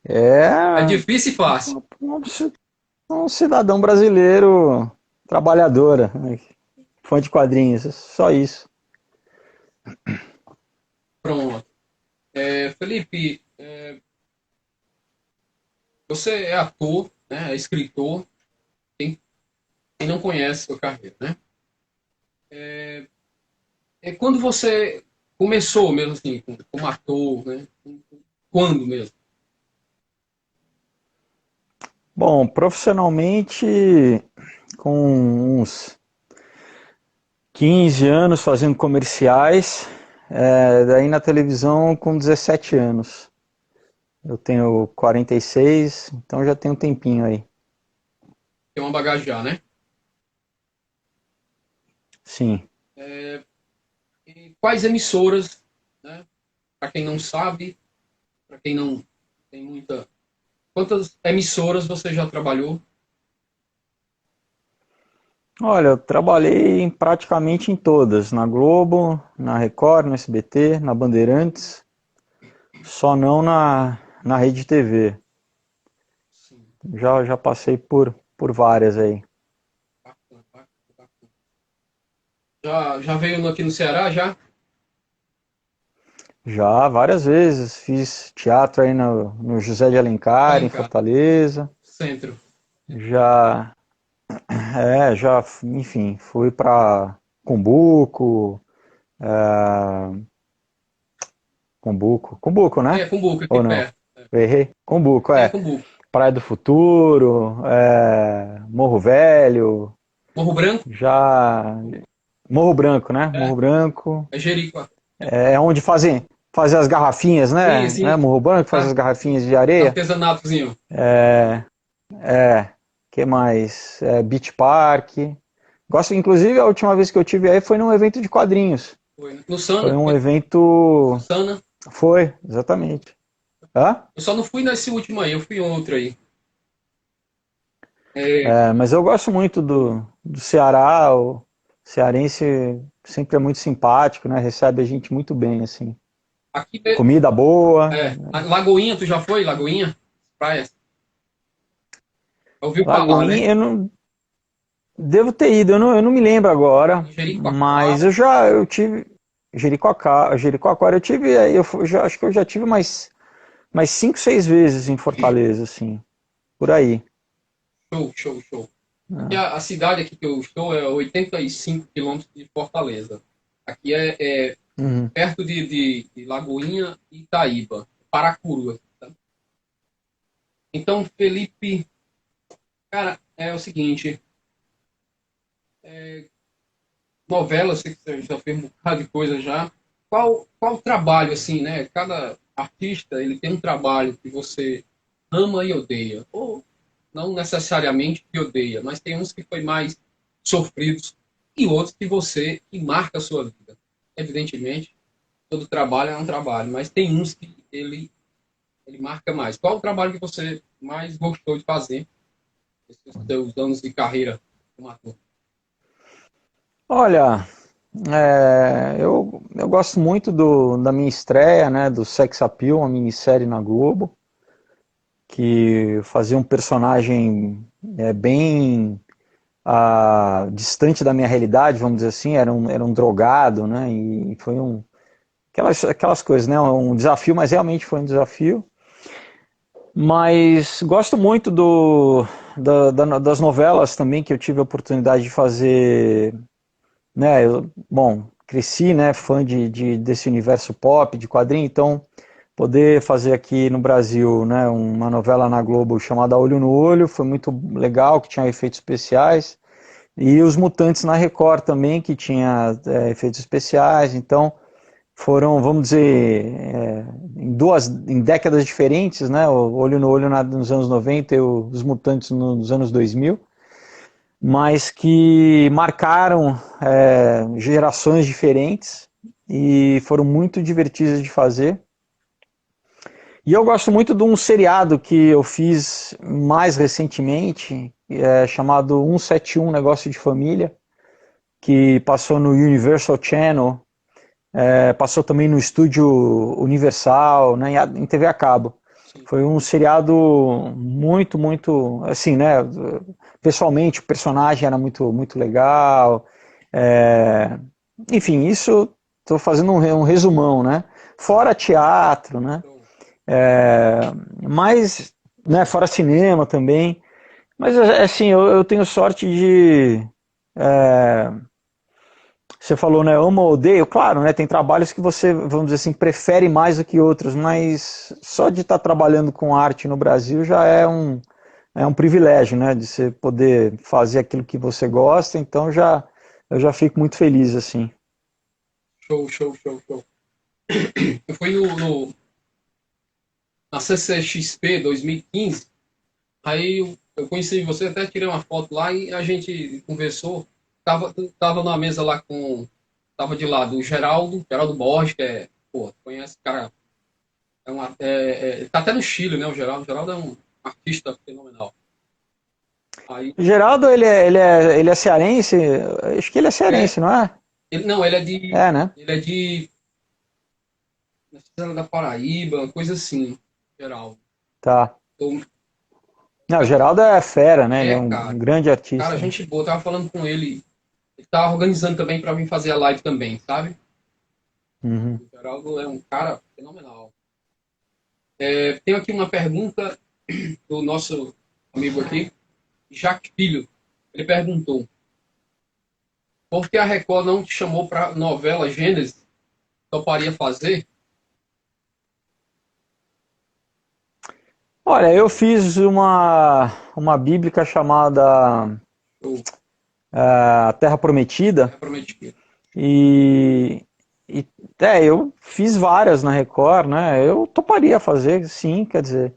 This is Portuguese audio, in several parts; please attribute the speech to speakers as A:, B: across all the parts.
A: É
B: É difícil e fácil.
A: um cidadão brasileiro trabalhadora, né? Fã de quadrinhos, só isso.
B: Pronto. Felipe, você é ator, né? É escritor. Quem, quem não conhece sua carreira, né? Quando você começou mesmo assim, como ator, né? Quando mesmo?
A: Bom, profissionalmente, com uns 15 anos fazendo comerciais, daí na televisão com 17 anos. Eu tenho 46, então já tem um tempinho aí.
B: Tem uma bagagem já, né?
A: Sim.
B: E quais emissoras, né? Para quem não sabe, para quem não tem muita. Quantas emissoras você já trabalhou?
A: Olha, eu trabalhei praticamente em todas, na Globo, na Record, no SBT, na Bandeirantes, só não na Rede TV.
B: Sim,
A: Já passei por várias aí.
B: bacana, bacana, bacana. Já veio aqui no Ceará, já?
A: Já várias vezes, fiz teatro aí no José de Alencar, em
B: Alencar,
A: Fortaleza.
B: centro.
A: Já, enfim, fui para Cumbuco, Cumbuco, né?
B: Cumbuca, aqui
A: Ou não?
B: perto.
A: Eu errei? Cumbuco,
B: Cumbuca.
A: Praia do Futuro, Morro Velho,
B: Morro Branco?
A: já Morro Branco, né? Morro Branco.
B: É Jericoacoara.
A: É onde fazem as garrafinhas,
B: Sim,
A: né?
B: sim.
A: Morro Branco faz as
B: Tá.
A: garrafinhas de areia.
B: Artesanatozinho.
A: Que mais? Beach Park. Gosto, inclusive, a última vez que eu tive aí foi num evento de quadrinhos.
B: Foi, né? No
A: Foi
B: Sana.
A: um
B: No
A: evento.
B: Sana.
A: Foi, exatamente. Hã?
B: Eu só não fui nesse último aí, eu fui outro aí. É,
A: Mas eu gosto muito do Ceará. O cearense sempre é muito simpático, né? Recebe a gente muito bem, assim.
B: aqui,
A: Comida boa.
B: Lagoinha, tu já foi? Lagoinha? Praias. Ouviu falar, né?
A: Lagoinha, eu não devo ter ido, eu não me lembro agora,
B: Em
A: mas
B: Jericoacoara.
A: eu tive Jericoacoara eu tive, já acho que eu já tive mais 5, 6 vezes em Fortaleza, assim, por aí.
B: Show, show, show. Aqui
A: Né?
B: a cidade aqui que eu estou é 85 quilômetros de Fortaleza. Aqui é
A: Uhum.
B: perto de Lagoinha e Itaíba. Paracuru. Tá? Então, Felipe, cara, é o seguinte, novela, eu sei que você já fez um bocado de coisa já. Qual trabalho, assim, né? Cada artista, ele tem um trabalho que você ama e odeia. Ou não necessariamente que odeia, mas tem uns que foi mais sofridos e outros que marca a sua vida. Evidentemente, todo trabalho é um trabalho, mas tem uns que ele marca mais. Qual o trabalho que você mais gostou de fazer nesses seus anos de carreira como ator?
A: Olha, eu gosto muito da minha estreia, né, do Sex Appeal, uma minissérie na Globo, que fazia um personagem bem distante da minha realidade, vamos dizer assim, era um drogado, né? E foi aquelas coisas, né? Um desafio, mas realmente foi um desafio. Mas gosto muito das novelas também que eu tive a oportunidade de fazer, né? Bom, cresci, né? Fã desse universo pop, de quadrinho, então poder fazer aqui no Brasil, né? Uma novela na Globo chamada Olho no Olho foi muito legal, que tinha efeitos especiais. E os Mutantes na Record também, que tinha efeitos especiais, então foram, vamos dizer, em décadas diferentes, né? O Olho no Olho nos anos 90 e os Mutantes nos anos 2000, mas que marcaram gerações diferentes e foram muito divertidas de fazer. E eu gosto muito de um seriado que eu fiz mais recentemente, chamado 171 Negócio de Família, que passou no Universal Channel, passou também no Estúdio Universal, né, em TV a cabo.
B: sim.
A: Foi um seriado muito, muito, assim, né, pessoalmente o personagem era muito, muito legal, é, enfim, isso estou fazendo um resumão, né, fora teatro, né,
B: Show.
A: é, mas, né, fora cinema também, mas assim, eu tenho sorte de, é, você falou, né, amo ou odeio, claro, né, tem trabalhos que você, vamos dizer assim, prefere mais do que outros, mas só de estar trabalhando com arte no Brasil já é um privilégio, né, de você poder fazer aquilo que você gosta, então eu já fico muito feliz, assim.
B: Show, show, show, show. Eu fui na CCXP 2015, aí eu conheci você, até tirei uma foto lá e a gente conversou. Tava na mesa lá com. Tava de lado o Geraldo Borges, que é. Pô, conhece, cara. Tá até no Chile, né? O Geraldo é um artista fenomenal. Aí,
A: Geraldo, ele é cearense? Acho que ele é
B: é,
A: cearense, não é?
B: não, ele é de.
A: É, né?
B: Ele é de. Da Paraíba, uma coisa assim, Geraldo.
A: Tá.
B: Então,
A: Não, o Geraldo é fera, né? Ele é
B: cara.
A: um grande
B: Cara,
A: artista, né?
B: gente boa, eu tava falando com ele. Ele tava organizando também pra vir fazer a live também, sabe?
A: Uhum.
B: O Geraldo é um cara fenomenal. Tenho aqui uma pergunta do nosso amigo aqui, Jacques Filho. Ele perguntou: por que a Record não te chamou para novela Gênesis? Toparia fazer?
A: Olha, eu fiz uma bíblica chamada
B: Eu
A: Terra Prometida
B: prometi.
A: e, e eu fiz várias na Record, né? Eu toparia fazer, sim, quer dizer,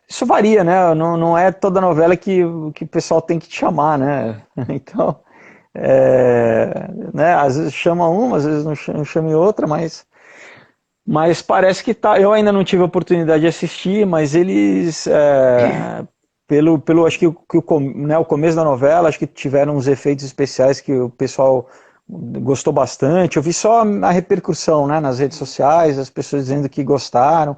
A: isso varia, né? Não, não é toda novela que o pessoal tem que te chamar, né?
B: É,
A: Então, né? Às vezes chama uma, às vezes não chama outra, mas parece que tá. Eu ainda não tive a oportunidade de assistir, mas eles, pelo acho né, o começo da novela, acho que tiveram uns efeitos especiais que o pessoal gostou bastante. Eu vi só a repercussão, né, nas redes sociais, as pessoas dizendo que gostaram.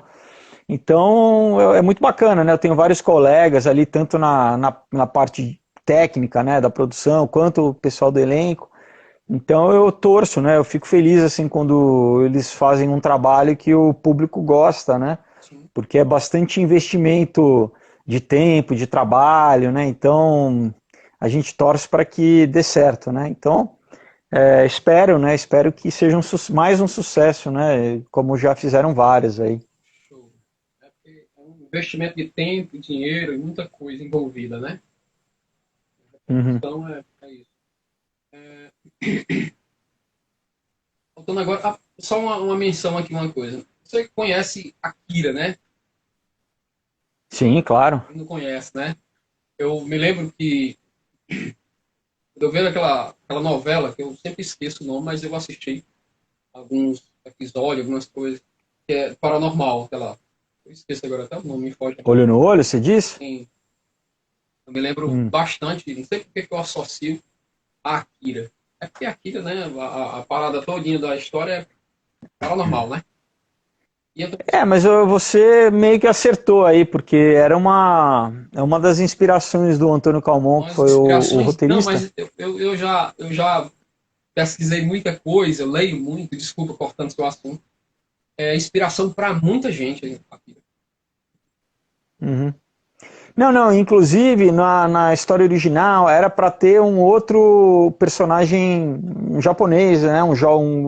A: Então é muito bacana, né? Eu tenho vários colegas ali, tanto na parte técnica, né, da produção, quanto o pessoal do elenco. Então eu torço, né? Eu fico feliz assim quando eles fazem um trabalho que o público gosta, né?
B: sim.
A: Porque é bastante investimento de tempo, de trabalho, né? Então a gente torce para que dê certo, né? Então espero, né? Espero que seja mais um sucesso, né? Como já fizeram várias aí.
B: Show. É porque é um investimento de tempo, dinheiro e muita coisa envolvida, né?
A: Uhum.
B: Então é isso. Faltando agora, só uma menção aqui, uma coisa. Você conhece Akira, né?
A: Sim, claro.
B: Quem não conhece, né? Eu me lembro que eu vendo aquela novela, que eu sempre esqueço o nome, mas eu assisti alguns episódios, algumas coisas, que é Paranormal, aquela. Eu esqueço agora até o nome, me foge.
A: Olho no olho, você diz?
B: Assim, eu me lembro
A: Hum.
B: bastante, não sei porque que eu associo a Akira. É porque Akira, né? A parada todinha da história é paranormal, né? E eu tô
A: Mas você meio que acertou aí, porque é uma das inspirações do Antônio Calmon, que
B: umas
A: foi o
B: inspirações. Não,
A: roteirista.
B: mas eu já pesquisei muita coisa, eu leio muito, desculpa cortando seu assunto. É inspiração para muita gente, Akira.
A: Uhum. Não, não, inclusive na história original era para ter um outro personagem um japonês, né, um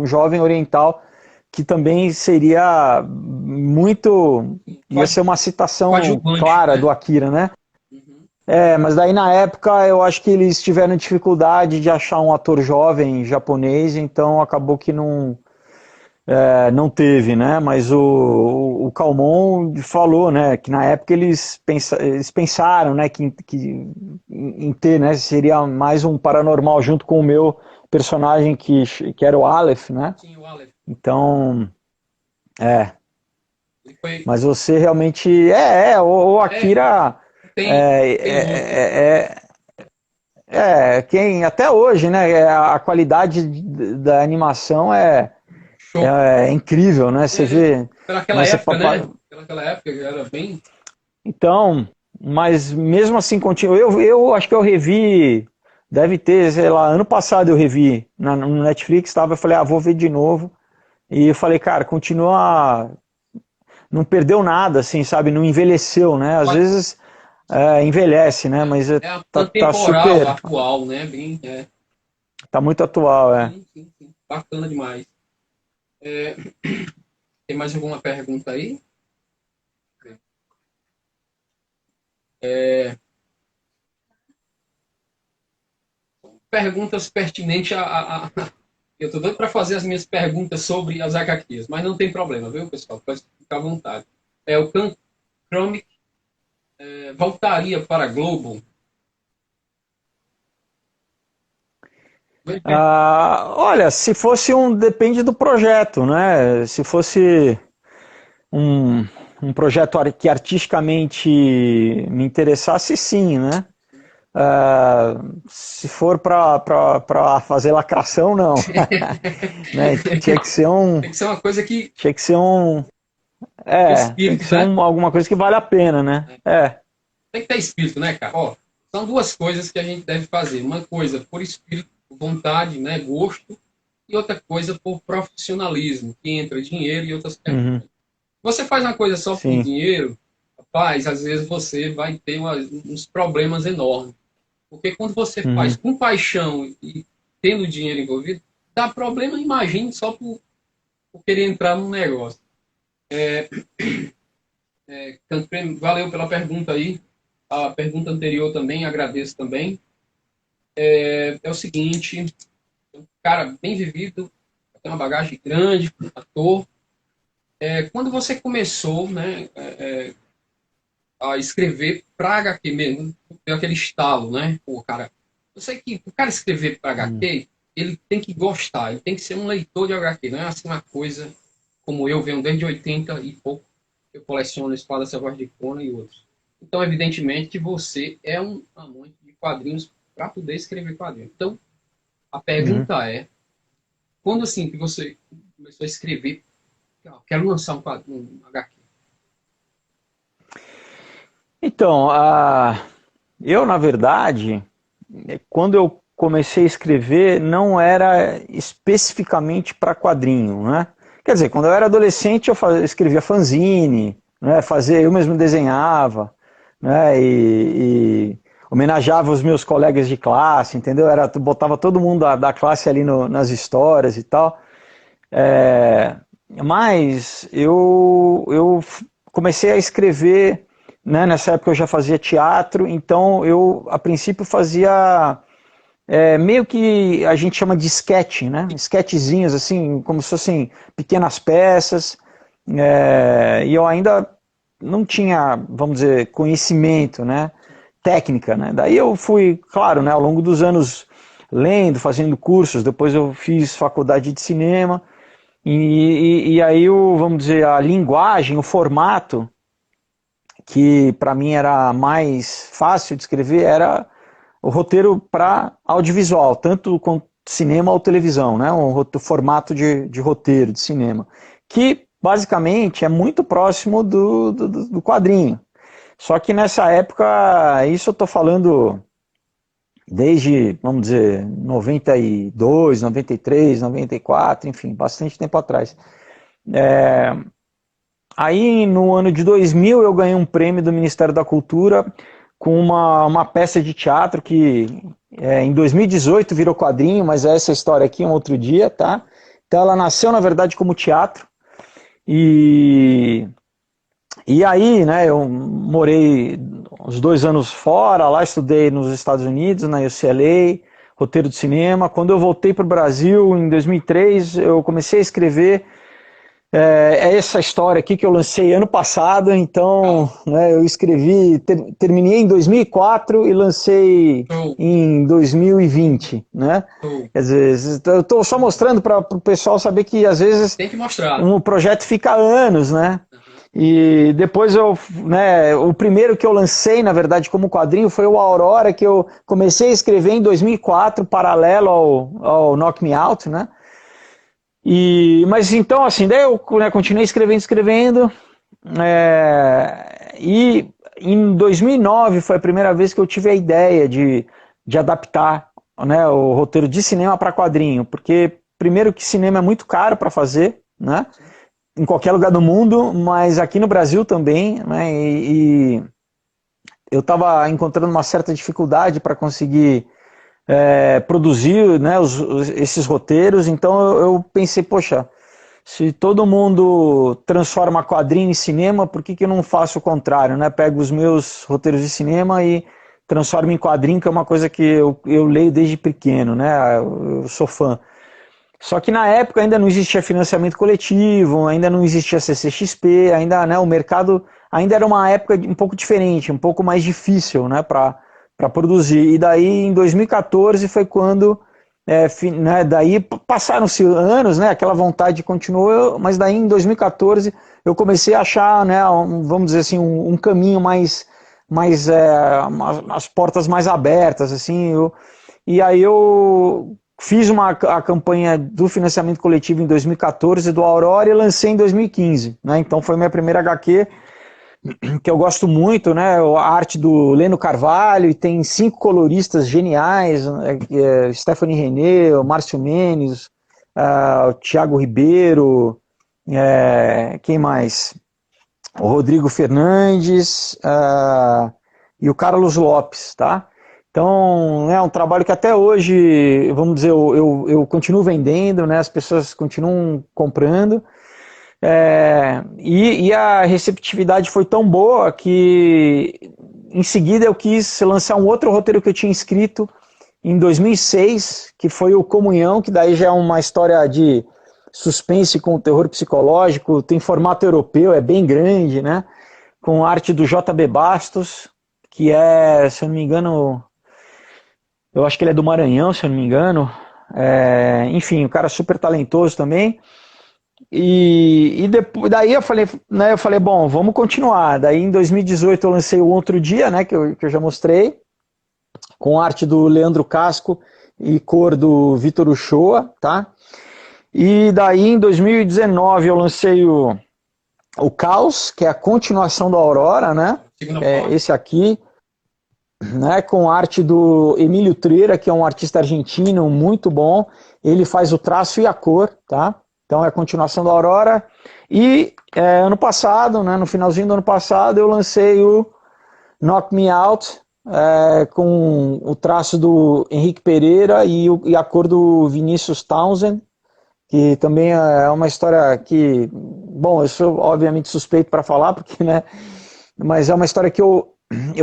A: jovem oriental, que também seria muito. Ia ser uma citação
B: Coadjuvante,
A: clara
B: né?
A: do Akira, né?
B: Uhum.
A: Mas daí na época eu acho que eles tiveram dificuldade de achar um ator jovem japonês, então acabou que não teve, né? Mas o Calmon falou, né, que na época eles pensaram, né, em ter, né, seria mais um paranormal junto com o meu personagem que era o Aleph, né?
B: Sim, o Aleph.
A: Então, é.
B: Ele foi.
A: Mas você realmente o
B: É,
A: Akira
B: tem, tem outro.
A: é, quem até hoje, né, a qualidade da animação
B: Show.
A: é incrível, né? Você vê,
B: Pelaquela
A: né?
B: época, né? Pelaquela época era bem.
A: Então, mas mesmo assim continua. Eu acho que eu revi, deve ter, sei lá, ano passado eu revi no Netflix, tava, eu falei, vou ver de novo. E eu falei, cara, continua, não perdeu nada, assim, sabe? Não envelheceu, né? Às vezes envelhece, né? Mas
B: É a
A: tá
B: temporal,
A: super,
B: atual, né? Bem,
A: tá muito atual, é.
B: sim, sim, sim. Bacana demais. É, tem mais alguma pergunta aí? É, perguntas pertinentes eu tô doido para fazer as minhas perguntas sobre as HQs, mas não tem problema, viu, pessoal? Pode ficar à vontade. O Khan Chromic voltaria para a Globo?
A: Olha, se fosse depende do projeto, né? Se fosse um, um projeto que artisticamente me interessasse, sim, né? Se for para fazer lacração, não. Né?
B: Tem que ser uma coisa que
A: Tinha que ser tem que
B: espírito,
A: ser
B: né?
A: alguma coisa que vale a pena, né?
B: Tem que ter espírito, né, cara? Ó, são duas coisas que a gente deve fazer. Uma coisa por espírito, vontade, né, gosto, e outra coisa por profissionalismo, que entra dinheiro e outras
A: Uhum,
B: questões. Você faz uma coisa só por
A: sim.
B: dinheiro, rapaz, às vezes você vai ter uns problemas enormes. Porque quando você faz
A: Uhum,
B: com paixão e tendo dinheiro envolvido, dá problema, imagine, só por querer entrar num negócio. Valeu pela pergunta aí. A pergunta anterior também, agradeço também. É o seguinte, um cara bem vivido, tem uma bagagem grande, ator. Quando você começou, né, a escrever para HQ mesmo, deu aquele estalo, né? Pô, cara, eu sei que o cara escrever para
A: uhum,
B: HQ, ele tem que gostar, ele tem que ser um leitor de HQ, não é assim uma coisa como eu venho desde 80 e pouco, eu coleciono Espada Selvagem de Conan e outros. Então, evidentemente que você é um amante de quadrinhos para poder escrever quadrinhos. Então, a
A: uhum.
B: pergunta é, quando assim que você começou a escrever, quero lançar um quadrinho, um HQ?
A: Então, eu, na verdade, quando eu comecei a escrever, não era especificamente para quadrinho, né? Quer dizer, quando eu era adolescente, escrevia fanzine, né? Eu mesmo desenhava, né? E homenageava os meus colegas de classe, entendeu? Botava todo mundo da classe ali nas histórias e tal. Mas eu comecei a escrever, né? Nessa época eu já fazia teatro, então eu a princípio fazia meio que a gente chama de sketch, né? Sketchzinhos, assim, como se fossem pequenas peças. E eu ainda não tinha, vamos dizer, conhecimento, né? Técnica, né? Daí eu fui, claro, né? Ao longo dos anos lendo, fazendo cursos. Depois eu fiz faculdade de cinema. E aí, vamos dizer, a linguagem, o formato que para mim era mais fácil de escrever era o roteiro para audiovisual, tanto com cinema ou televisão, né? Formato de roteiro de cinema, que basicamente é muito próximo do quadrinho. Só que nessa época, isso eu estou falando desde, vamos dizer, 92, 93, 94, enfim, bastante tempo atrás. Aí no ano de 2000 eu ganhei um prêmio do Ministério da Cultura com uma peça de teatro que em 2018 virou quadrinho, mas essa história aqui é um outro dia, tá? Então ela nasceu na verdade como teatro e, e aí, né, eu morei uns 2 anos fora, lá estudei nos Estados Unidos, na UCLA, roteiro de cinema. Quando eu voltei para o Brasil em 2003, eu comecei a escrever essa história aqui que eu lancei ano passado, então né, eu escrevi, terminei em 2004 e lancei
B: Show,
A: em 2020, né?
B: show.
A: Quer dizer, eu estou só mostrando para o pessoal saber que às vezes
B: Tem que mostrar.
A: um projeto fica anos, né?
B: Uhum.
A: E depois o primeiro que eu lancei, na verdade, como quadrinho foi o Aurora, que eu comecei a escrever em 2004, paralelo ao Knock Me Out, né? Mas então, assim, daí eu, né, continuei escrevendo, e em 2009 foi a primeira vez que eu tive a ideia de adaptar, né, o roteiro de cinema para quadrinho, porque primeiro que cinema é muito caro para fazer, né, em qualquer lugar do mundo, mas aqui no Brasil também, né, e eu estava encontrando uma certa dificuldade para conseguir produzir, né, esses roteiros, então eu pensei, poxa, se todo mundo transforma quadrinho em cinema, por que que eu não faço o contrário, né? Pego os meus roteiros de cinema e transformo em quadrinho, que é uma coisa que eu leio desde pequeno, né? Eu sou fã. Só que na época ainda não existia financiamento coletivo, ainda não existia CCXP, ainda, né, o mercado ainda era uma época um pouco diferente, um pouco mais difícil, né, para produzir. E daí em 2014 foi quando, né, daí passaram-se anos, né, aquela vontade continuou, mas daí em 2014 eu comecei a achar, né, vamos dizer assim, um caminho mais as portas mais abertas, assim, e aí eu fiz a campanha do financiamento coletivo em 2014 do Aurora e lancei em 2015, né? Então foi minha primeira HQ, que eu gosto muito, né? A arte do Leno Carvalho, e tem 5 coloristas geniais, Stephanie René, o Márcio Menes, o Thiago Ribeiro, quem mais? O Rodrigo Fernandes e o Carlos Lopes, tá? Então, é um trabalho que até hoje, vamos dizer, eu continuo vendendo, né? As pessoas continuam comprando, e a receptividade foi tão boa que em seguida eu quis lançar um outro roteiro que eu tinha escrito em 2006, que foi o Comunhão, que daí já é uma história de suspense com terror psicológico, tem formato europeu, é bem grande, né? Com arte do J.B. Bastos, que é, se eu não me engano, eu acho que ele é do Maranhão, se eu não me engano. Enfim, um cara super talentoso também. E depois, daí eu falei, bom, vamos continuar. Daí em 2018 eu lancei o Outro Dia, né, que eu já mostrei, com arte do Leandro Casco e cor do Vitor Uchoa, tá? E daí em 2019 eu lancei o Caos, que é a continuação do Aurora, né? Esse aqui, né, com arte do Emílio Treira, que é um artista argentino muito bom. Ele faz o traço e a cor, tá? Então é a continuação da Aurora. E ano passado, né, no finalzinho do ano passado, eu lancei o Knock Me Out, com o traço do Henrique Pereira e a cor do Vinícius Townsend, que também é uma história que, bom, eu sou obviamente suspeito para falar, porque, né, mas é uma história que eu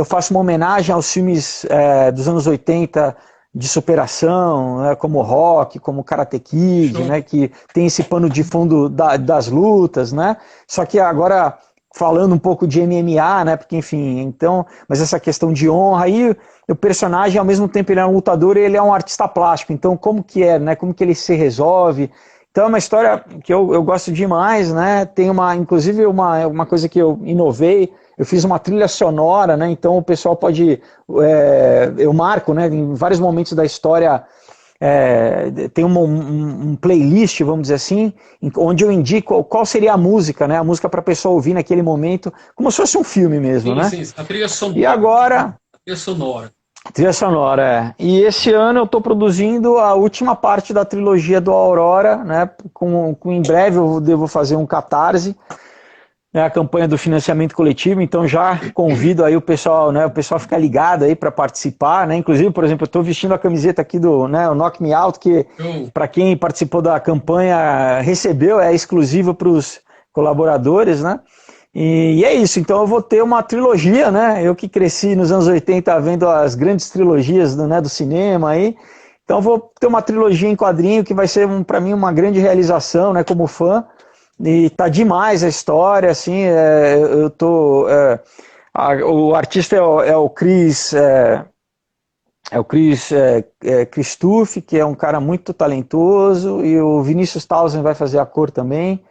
A: faço uma homenagem aos filmes dos anos 80 de superação, né, como Rock, como Karate Kid, né, que tem esse pano de fundo das lutas, né, só que agora falando um pouco de MMA, né, porque enfim, então, mas essa questão de honra, aí o personagem ao mesmo tempo ele é um lutador e ele é um artista plástico, então como que é, né, como que ele se resolve. Então é uma história que eu gosto demais, né, tem inclusive uma coisa que eu inovei. Eu fiz uma trilha sonora, né? Então o pessoal pode... eu marco, né? Em vários momentos da história, tem um playlist, vamos dizer assim, onde eu indico qual seria a música, né? A música para a pessoa ouvir naquele momento, como se fosse um filme mesmo,
B: sim,
A: né?
B: Sim, a trilha sonora.
A: E agora...
B: A trilha sonora.
A: Trilha sonora, E esse ano eu estou produzindo a última parte da trilogia do Aurora, né? Em breve eu devo fazer um catarse, a campanha do financiamento coletivo, então já convido aí o pessoal, né, o pessoal fica ligado aí para participar, né, inclusive, por exemplo, eu estou vestindo a camiseta aqui do, né, o Knock Me Out, que para quem participou da campanha recebeu, é exclusivo para os colaboradores, né, e é isso, então eu vou ter uma trilogia, né, eu que cresci nos anos 80 vendo as grandes trilogias do cinema aí, então eu vou ter uma trilogia em quadrinho que vai ser para mim uma grande realização, né, como fã. E tá demais a história, assim, eu tô... o artista é o Chris... o Chris Christophe, que é um cara muito talentoso, e o Vinícius Townsend vai fazer a cor também.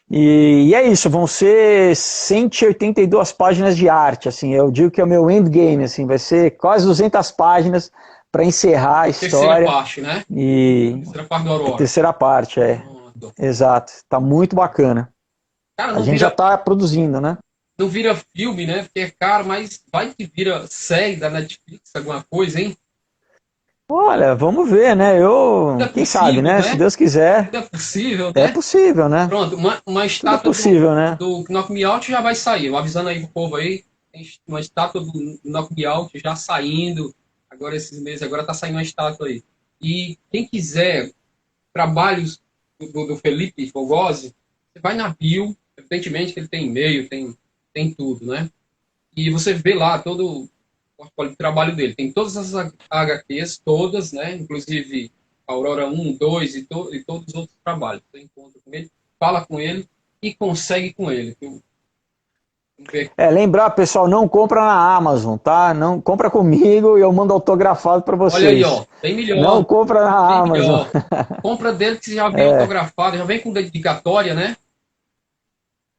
A: E é isso, vão ser 182 páginas de arte, assim, eu digo que é o meu endgame, assim, vai ser quase 200 páginas para encerrar a história.
B: Terceira parte, né?
A: E...
B: Terceira parte do Aurora.
A: Terceira parte,
B: Vitor?
A: exato. Tá muito bacana.
B: Cara,
A: A gente já tá produzindo, né?
B: não vira filme, né? Porque é caro, mas vai que vira série da Netflix, alguma coisa, hein?
A: Olha, vamos ver, né?
B: Tudo é
A: Quem sabe,
B: possível,
A: né? Se
B: né?
A: Deus quiser,
B: Tudo é possível,
A: é
B: né?
A: possível, né?
B: Pronto, uma
A: Tudo é
B: estátua
A: possível, né?
B: do Knock Me Out já vai sair. Eu avisando aí pro povo aí, tem uma estátua do Knock Me Out já saindo. Agora esses meses, agora tá saindo uma estátua aí. E quem quiser trabalhos do Felipe Fogosi, você vai na bio, evidentemente que ele tem e-mail, tem tudo, né? E você vê lá todo o portfólio de trabalho dele. Tem todas as HQs, todas, né? Inclusive Aurora 1, 2 e todos os outros trabalhos. Você encontra com ele, fala com ele e consegue com ele. Vamos ver.
A: Lembrar, pessoal, não compra na Amazon, tá? Não compra comigo e eu mando autografado para
B: Olha aí,
A: vocês.
B: ó, tem
A: Não
B: melhor,
A: compra na
B: tem
A: Amazon.
B: melhor. Compra dele que já vem autografado, já vem com dedicatória, né?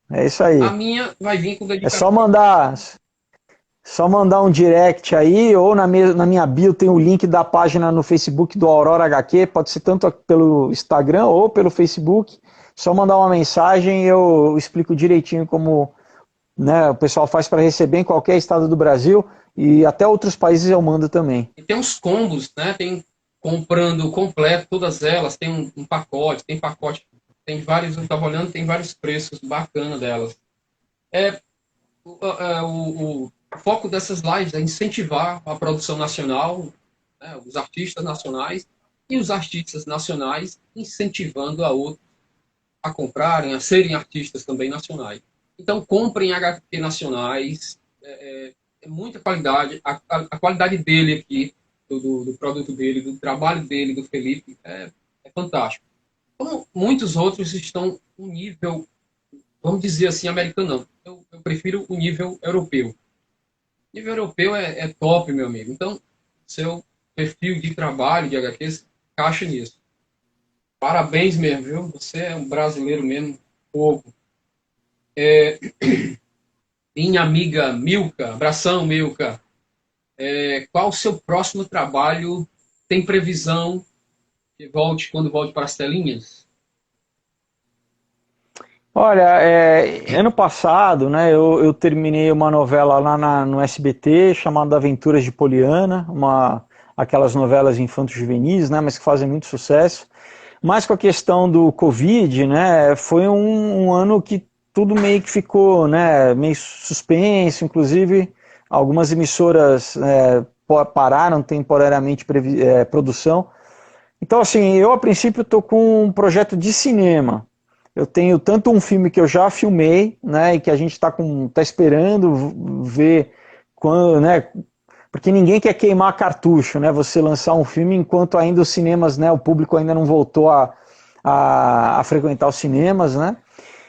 A: É isso
B: A
A: aí.
B: minha vai vir com
A: É só
B: dedicatória.
A: mandar um direct aí, ou na minha bio tem o link da página no Facebook do Aurora HQ, pode ser tanto pelo Instagram ou pelo Facebook. Só mandar uma mensagem e eu explico direitinho como, né, o pessoal faz para receber em qualquer estado do Brasil e até outros países eu mando também.
B: E tem uns combos, né? Tem comprando completo todas elas, tem um pacote, tem vários, eu estava olhando, tem vários preços bacanas delas. É, o foco dessas lives é incentivar a produção nacional, né, os artistas nacionais e os artistas nacionais incentivando a outros a comprarem, a serem artistas também nacionais. Então, comprem HQ nacionais, é muita qualidade, a qualidade dele aqui, do produto dele, do trabalho dele, do Felipe, é fantástico. Como muitos outros estão um nível, vamos dizer assim, americano, não. Eu prefiro o nível europeu. O nível europeu é top, meu amigo. Então, seu perfil de trabalho de HQs encaixa nisso. Parabéns mesmo, viu? Você é um brasileiro mesmo, pouco. Minha amiga Milka, abração, Milka. Qual o seu próximo trabalho? Tem previsão que volte quando volte para as telinhas?
A: Olha, ano passado, né, eu terminei uma novela lá no SBT chamada Aventuras de Poliana, aquelas novelas infanto-juvenis, né, mas que fazem muito sucesso. Mas com a questão do Covid, né, foi um ano que tudo meio que ficou, né, meio suspenso, inclusive algumas emissoras pararam temporariamente produção. Então, assim, eu a princípio estou com um projeto de cinema. Eu tenho tanto um filme que eu já filmei, né, e que a gente tá esperando ver quando, né, porque ninguém quer queimar cartucho, né, você lançar um filme enquanto ainda os cinemas, né, o público ainda não voltou a frequentar os cinemas, né.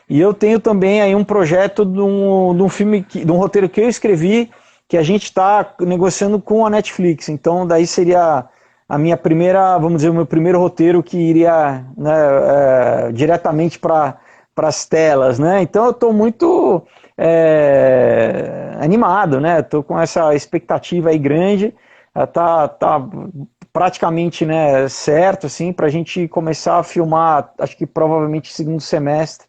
A: E eu tenho também aí um projeto de um filme, de um roteiro que eu escrevi, que a gente está negociando com a Netflix. Então, daí seria a minha primeira, vamos dizer, o meu primeiro roteiro que iria, né, diretamente para as telas, né? Então, eu estou muito animado, né? Estou com essa expectativa aí grande. Tá praticamente, né, certo, assim, para a gente começar a filmar, acho que provavelmente segundo semestre.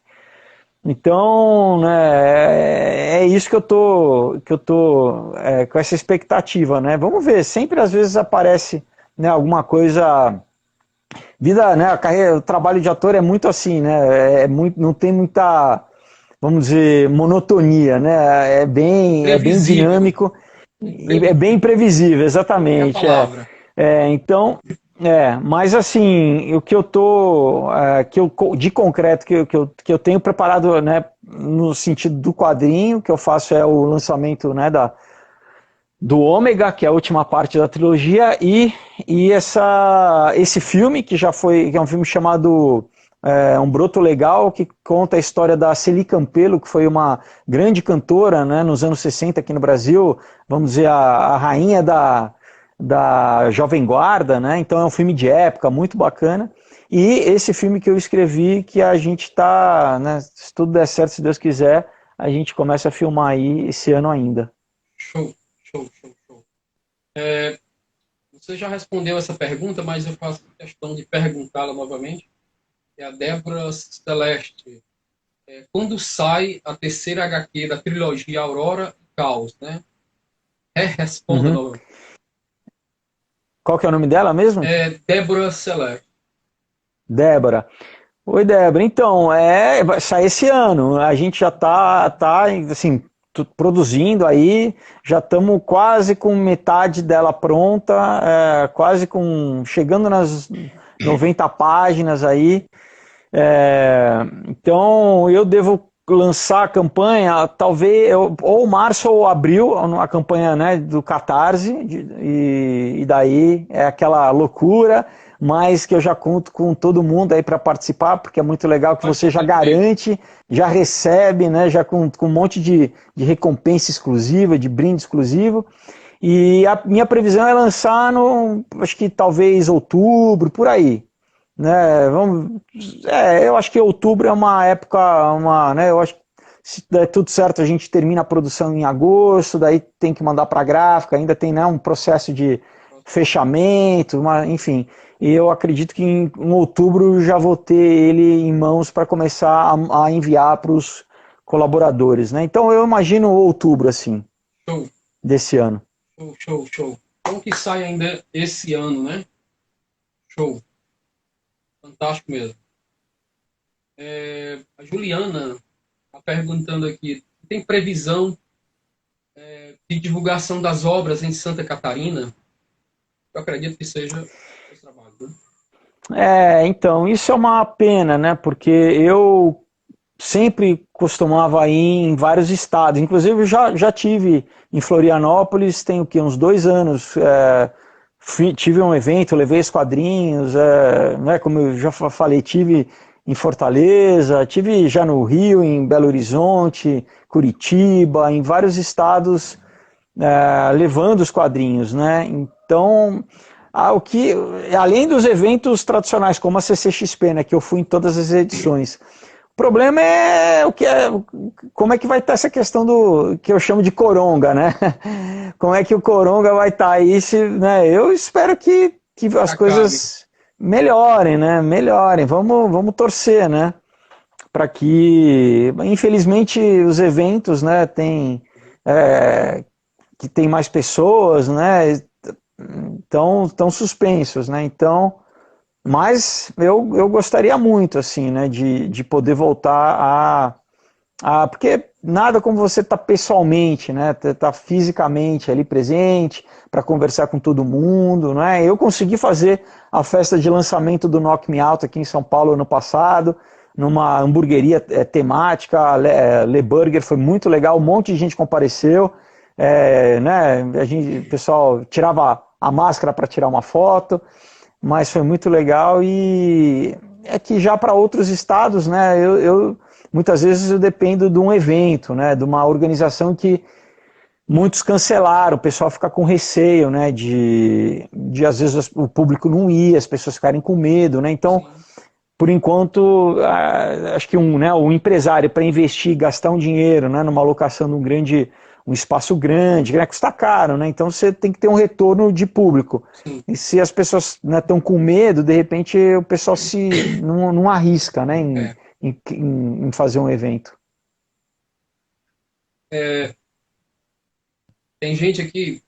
A: Então, né, é isso que eu tô com essa expectativa, né? Vamos ver, sempre às vezes aparece, né, alguma coisa, vida, né, a carreira, o trabalho de ator é muito assim, né? Não tem muita, vamos dizer, monotonia, né? É bem
B: Previsível.
A: dinâmico e é bem
B: Imprevisível
A: imprevisível,
B: é a
A: exatamente,
B: palavra.
A: então, mas assim, o que eu tô, de concreto que eu tenho preparado, né, no sentido do quadrinho, que eu faço é o lançamento, né, do Ômega, que é a última parte da trilogia, e esse filme, que é um filme chamado Um Broto Legal, que conta a história da Celi Campelo, que foi uma grande cantora, né, nos anos 60 aqui no Brasil, vamos dizer, a rainha da Jovem Guarda, né? Então é um filme de época, muito bacana. E esse filme que eu escrevi, que a gente está, né, se tudo der certo, se Deus quiser, a gente começa a filmar aí esse ano ainda.
B: Show, show, show, show. Você já respondeu essa pergunta, mas eu faço questão de perguntá-la novamente. é a Débora Celeste. Quando sai a terceira HQ da trilogia Aurora e Caos, né? Responda
A: Uhum.
B: novamente.
A: Qual que é o nome dela mesmo?
B: Débora Celeste.
A: Débora. Oi, Débora. Então, vai sair esse ano. A gente já tá assim, produzindo aí, já estamos quase com metade dela pronta, quase com chegando nas 90 páginas aí. Então, eu devo lançar a campanha, talvez, ou março ou abril, a campanha, né, do Catarse, e daí é aquela loucura, mas que eu já conto com todo mundo aí para participar, porque é muito legal que você já garante, já recebe, né, já com um monte de recompensa exclusiva, de brinde exclusivo. E a minha previsão é lançar no, acho que talvez outubro, por aí, né? Eu acho que outubro é uma época, né? Eu acho que se der tudo certo a gente termina a produção em agosto, daí tem que mandar para a gráfica, ainda tem, né, um processo de fechamento, enfim. E eu acredito que em outubro já vou ter ele em mãos para começar a enviar para os colaboradores, né? Então eu imagino outubro assim
B: Show,
A: desse ano.
B: show, show, show. Então que sai ainda esse ano, né? Show. Fantástico mesmo. A Juliana está perguntando aqui, tem previsão de divulgação das obras em Santa Catarina? Eu acredito que seja esse trabalho, né?
A: Então, isso é uma pena, né? Porque eu sempre costumava ir em vários estados. Inclusive, eu já tive em Florianópolis, tem o quê? Uns 2 anos. Tive um evento, levei os quadrinhos, né, como eu já falei, tive em Fortaleza, tive já no Rio, em Belo Horizonte, Curitiba, em vários estados, levando os quadrinhos, né? Então, o que, além dos eventos tradicionais, como a CCXP, né, que eu fui em todas as edições, o problema é como é que vai estar essa questão do que eu chamo de coronga, né? Como é que o coronga vai estar aí, né? Eu espero que as
B: Acabe.
A: coisas melhorem, né? Melhorem. Vamos torcer, né? Para que, infelizmente, os eventos, né, que tem mais pessoas, né? Estão suspensos, né? Então, mas eu gostaria muito, assim, né, de poder voltar porque nada como você estar pessoalmente, né, tá fisicamente ali presente para conversar com todo mundo, né? Eu consegui fazer a festa de lançamento do Knock Me Out aqui em São Paulo ano passado, numa hamburgueria temática, Le Burger, foi muito legal, um monte de gente compareceu, né? O pessoal tirava a máscara para tirar uma foto, mas foi muito legal. E é que já para outros estados, né, muitas vezes eu dependo de um evento, né, de uma organização que muitos cancelaram, o pessoal fica com receio, né, de às vezes o público não ir, as pessoas ficarem com medo, né, então,
B: Sim.
A: por enquanto, acho que um empresário para investir, gastar um dinheiro, né, numa locação de um espaço grande, né, custa caro, né, então você tem que ter um retorno de público.
B: Sim.
A: E se as pessoas estão com medo, de repente o pessoal não arrisca, né, em fazer um evento.
B: Tem gente aqui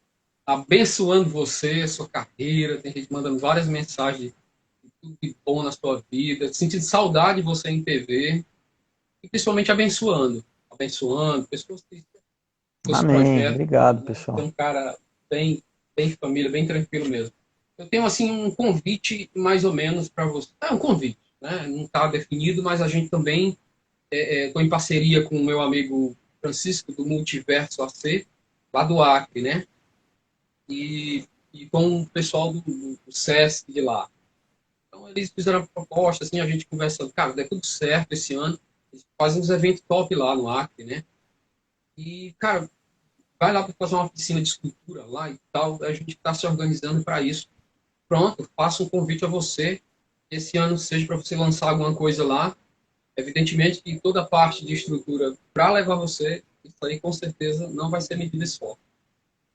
B: abençoando você, sua carreira, tem gente mandando várias mensagens de tudo de bom na sua vida, sentindo saudade de você em TV, e principalmente abençoando. Abençoando, pessoas que seus
A: Amém.
B: projetos,
A: Obrigado,
B: né? Você é
A: pessoal.
B: um cara bem família, bem tranquilo mesmo. Eu tenho, assim, um convite mais ou menos para você. É um convite, né? Não está definido, mas a gente também estou em parceria com o meu amigo Francisco, do Multiverso AC, lá do Acre, né? E com o pessoal do SESC de lá. Então, eles fizeram a proposta, assim, a gente conversa, cara, der tudo certo esse ano, eles fazem uns eventos top lá no Acre, né? E, cara, vai lá para fazer uma oficina de escultura lá e tal, a gente está se organizando para isso. Pronto, faço um convite a você, esse ano seja para você lançar alguma coisa lá. Evidentemente que toda a parte de estrutura para levar você, isso aí com certeza não vai ser medida esforço.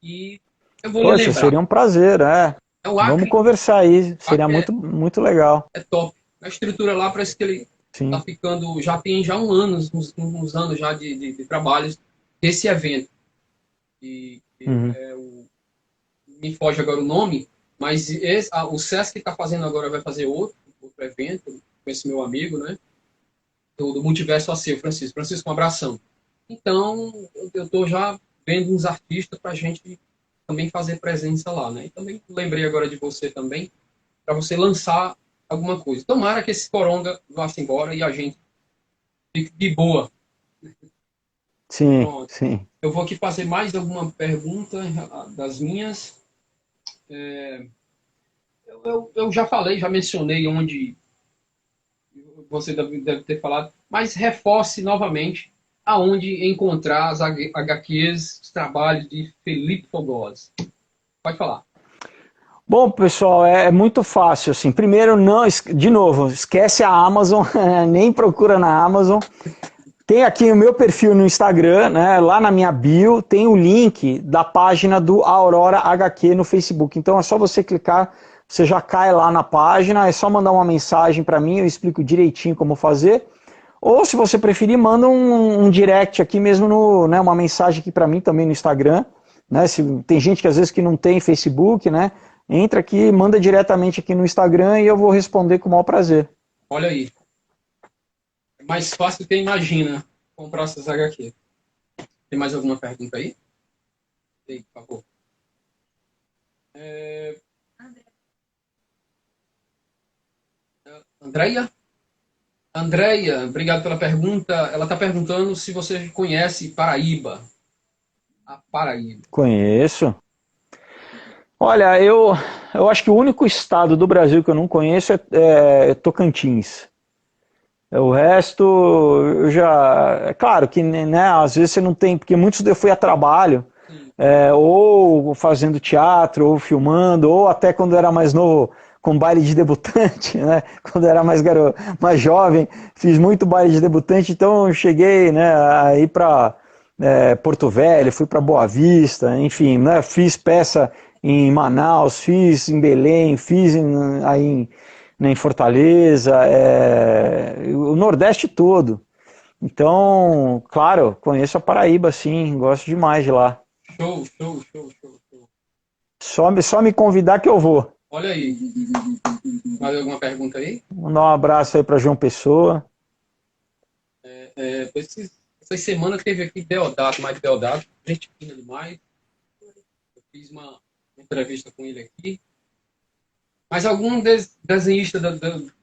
B: E eu vou lhe
A: Poxa,
B: lembrar,
A: seria um prazer,
B: é o
A: Vamos
B: Acre,
A: conversar aí, seria
B: Acre
A: muito, muito legal.
B: é top. A estrutura lá parece que ele
A: sim.
B: está ficando, já tem já uns anos já de trabalhos desse evento.
A: Uhum.
B: Me foge agora o nome, mas o Sesc está fazendo agora, vai fazer outro evento com esse meu amigo, né? Do Multiverso AC, o Francisco. Francisco, um abração. Então, eu estou já vendo uns artistas para a gente também fazer presença lá, né? E também lembrei agora de você também, para você lançar alguma coisa. Tomara que esse coronga vá-se embora e a gente fique de boa.
A: Sim,
B: Pronto.
A: sim.
B: Eu vou aqui fazer mais alguma pergunta das minhas. Eu já falei, já mencionei onde você deve ter falado, mas reforce novamente aonde encontrar as HQs, os trabalhos de Felipe Fogosi. Pode falar.
A: Bom, pessoal, é muito fácil, assim. Primeiro, não, de novo, esquece a Amazon, nem procura na Amazon. Tem aqui o meu perfil no Instagram, né? Lá na minha bio tem o link da página do Aurora HQ no Facebook. Então é só você clicar, você já cai lá na página, é só mandar uma mensagem para mim, eu explico direitinho como fazer. Ou se você preferir, manda um direct aqui mesmo, né? Uma mensagem aqui para mim também no Instagram. Né? Tem gente que às vezes que não tem Facebook, né? Entra aqui, manda diretamente aqui no Instagram e eu vou responder com o maior prazer.
B: Olha aí. É mais fácil do que imagina comprar essas HQ. Tem mais alguma pergunta aí? Ei, por favor. Andréia? Andréia, obrigado pela pergunta. Ela está perguntando se você conhece Paraíba. A Paraíba.
A: Conheço. Olha, eu acho que o único estado do Brasil que eu não conheço é Tocantins. O resto, eu já. É claro que, né, às vezes você não tem, porque muitos eu fui a trabalho, ou fazendo teatro, ou filmando, ou até quando era mais novo, com baile de debutante, né? Quando era mais jovem, fiz muito baile de debutante, então eu cheguei, né, a ir para Porto Velho, fui para Boa Vista, enfim, né, fiz peça em Manaus, fiz em Belém, aí em Fortaleza, o Nordeste todo. Então, claro, conheço a Paraíba, sim, gosto demais de lá.
B: Show, show, show, show, show.
A: Só me convidar que eu vou.
B: Olha aí. Mais alguma pergunta aí?
A: Vou dar um abraço aí para João Pessoa.
B: Essa semana teve aqui Deodato, mais Deodato, gente fina demais. Eu fiz uma entrevista com ele aqui. Mas algum desenhista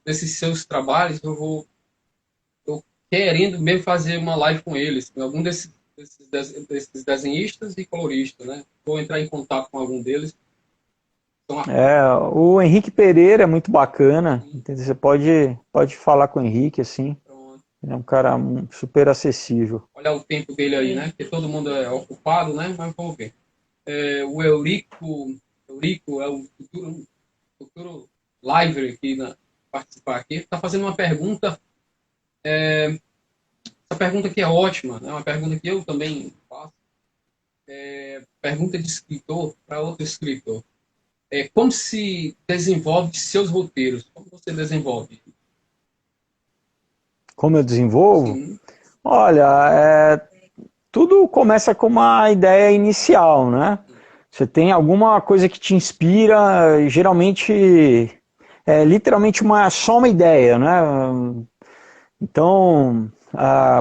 B: desses seus trabalhos, tô querendo mesmo fazer uma live com eles. Algum desses desenhistas e coloristas, né? Vou entrar em contato com algum deles.
A: O Henrique Pereira é muito bacana. Entendeu? Você pode falar com o Henrique, assim.
B: Pronto.
A: Ele é um cara super acessível.
B: Olha o tempo dele aí, né? Porque todo mundo é ocupado, né? Mas vamos ver. O Eurico é o futuro live aqui, participar aqui. Está fazendo uma pergunta. Essa pergunta aqui é ótima, é uma pergunta que eu também faço. Pergunta de escritor para outro escritor. Como se desenvolve seus roteiros? Como você desenvolve?
A: Como eu desenvolvo?
B: Sim.
A: Olha, tudo começa com uma ideia inicial, né? Você tem alguma coisa que te inspira, geralmente é literalmente só uma ideia, né? Então,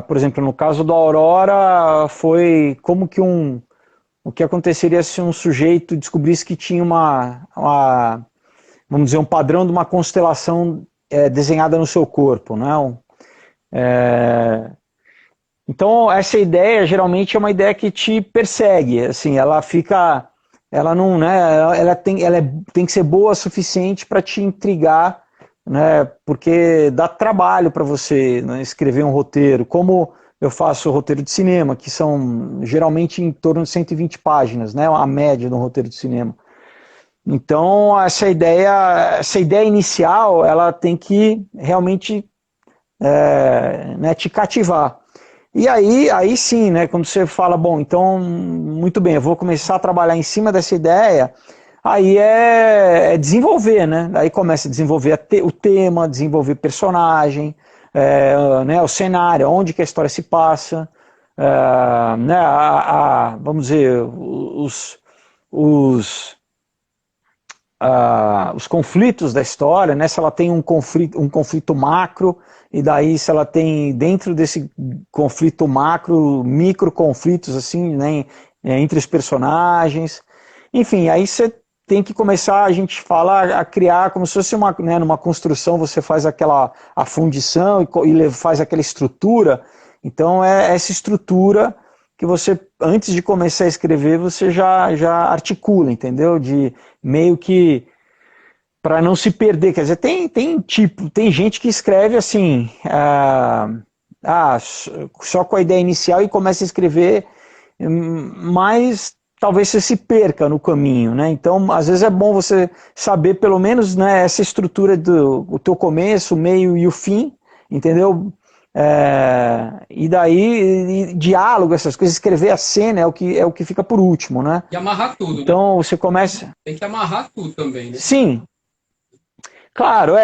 A: por exemplo, no caso da Aurora, foi como que o que aconteceria se um sujeito descobrisse que tinha vamos dizer, um padrão de uma constelação desenhada no seu corpo, né? Então, essa ideia geralmente é uma ideia que te persegue, assim, ela não, né, ela tem que ser boa o suficiente para te intrigar, né, porque dá trabalho para você, né, escrever um roteiro, como eu faço roteiro de cinema, que são geralmente em torno de 120 páginas, né, a média de um roteiro de cinema. Então, essa ideia inicial, ela tem que realmente né, te cativar. E aí sim, né, quando você fala, bom, então, muito bem, eu vou começar a trabalhar em cima dessa ideia, aí é desenvolver, né? Aí começa a desenvolver o tema, desenvolver personagem, né, o cenário, onde que a história se passa, né, vamos dizer, os, os conflitos da história, né? Se ela tem um conflito macro, e daí se ela tem dentro desse conflito macro, micro conflitos assim, né, entre os personagens. Enfim, aí você tem que começar, a gente fala, a criar como se fosse uma, né, numa construção, você faz a fundição e faz aquela estrutura. Então é essa estrutura que você, antes de começar a escrever, você já articula, entendeu? De meio que para não se perder. Quer dizer, tem gente que escreve assim, só com a ideia inicial e começa a escrever, mas talvez você se perca no caminho, né? Então, às vezes é bom você saber pelo menos, né, essa estrutura do teu começo, o meio e o fim, entendeu? E daí, diálogo, essas coisas, escrever a cena é o que fica por último, né?
B: E amarrar tudo,
A: então,
B: né?
A: Você começa...
B: Tem que amarrar tudo também, né?
A: Sim, claro,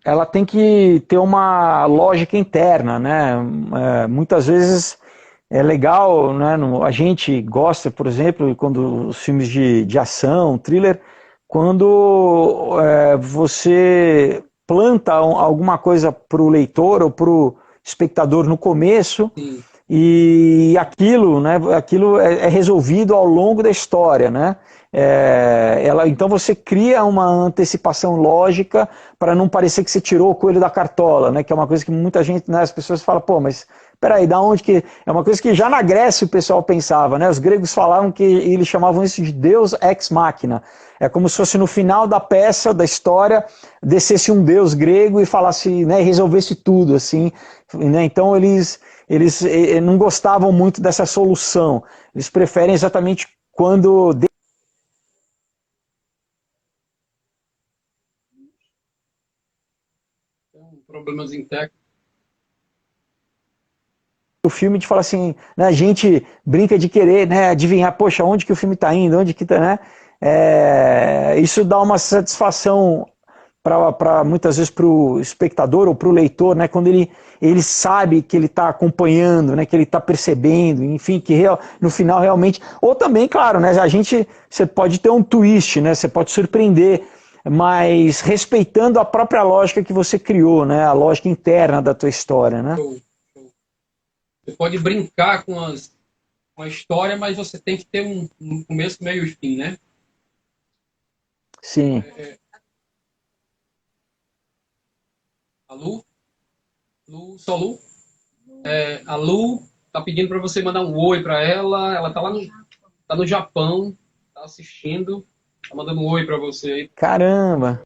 A: ela tem que ter uma lógica interna, né? Muitas vezes é legal, né? A gente gosta, por exemplo, quando os filmes de ação, thriller, quando você planta alguma coisa para o leitor ou para o espectador no começo. Sim. E aquilo, né, aquilo é resolvido ao longo da história, né? Então você cria uma antecipação lógica para não parecer que você tirou o coelho da cartola, né? Que é uma coisa que muita gente, né, as pessoas falam, pô, mas peraí, da onde que... É uma coisa que já na Grécia o pessoal pensava, né? Os gregos falavam que eles chamavam isso de Deus ex machina. É como se fosse no final da peça, da história, descesse um deus grego e falasse, né, resolvesse tudo, assim, né? Então eles não gostavam muito dessa solução. Eles preferem exatamente quando...
B: Problemas técnicos.
A: O filme de falar assim, né, a gente brinca de querer, né, adivinhar, poxa, onde que o filme está indo, onde que está, né? Isso dá uma satisfação para muitas vezes para o espectador ou para o leitor, né, quando ele sabe que ele está acompanhando, né, que ele está percebendo, enfim, que no final realmente... Ou também, claro, né, você pode ter um twist, né, você pode surpreender, mas respeitando a própria lógica que você criou, né, a lógica interna da tua história, né?
B: Você pode brincar com a história, mas você tem que ter um começo, meio e fim, né?
A: Sim.
B: A Lu? Só Lu? A Lu tá pedindo para você mandar um oi para ela. Ela tá lá no Japão, tá assistindo, tá mandando um oi para você aí.
A: Caramba!